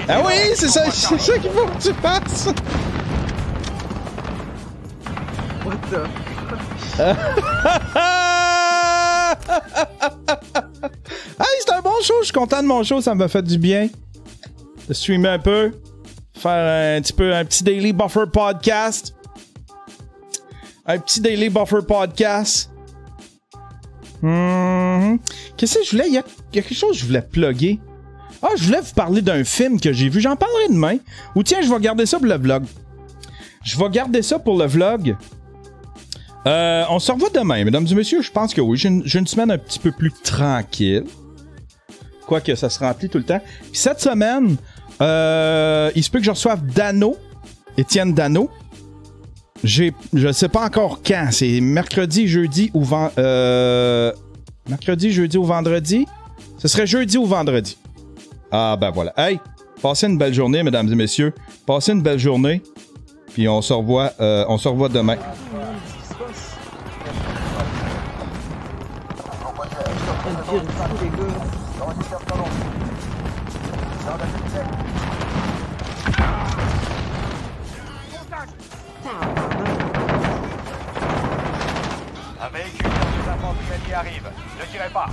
Ah oui, c'est ça qu'il faut que tu fasses. What the? Hey, c'est un bon show, je suis content de mon show, ça m'a fait du bien de streamer un peu, faire un petit Daily Buffer podcast. Un petit Daily Buffer podcast. Qu'est-ce que je voulais? Il y a quelque chose que je voulais plugger. Ah, je voulais vous parler d'un film que j'ai vu, j'en parlerai demain. Ou tiens, je vais garder ça pour le vlog. Je vais garder ça pour le vlog. On se revoit demain, mesdames et messieurs. Je pense que oui. J'ai une semaine un petit peu plus tranquille. Quoique ça se remplit tout le temps. Puis cette semaine, il se peut que je reçoive Dano, Étienne Dano. Je sais pas encore quand. C'est mercredi, jeudi ou mercredi, jeudi ou vendredi. Ce serait jeudi ou vendredi. Ah ben voilà. Hey, passez une belle journée, mesdames et messieurs. Passez une belle journée. Puis on se revoit demain. Un véhicule de d'infanterie arrive. Ne tirez pas.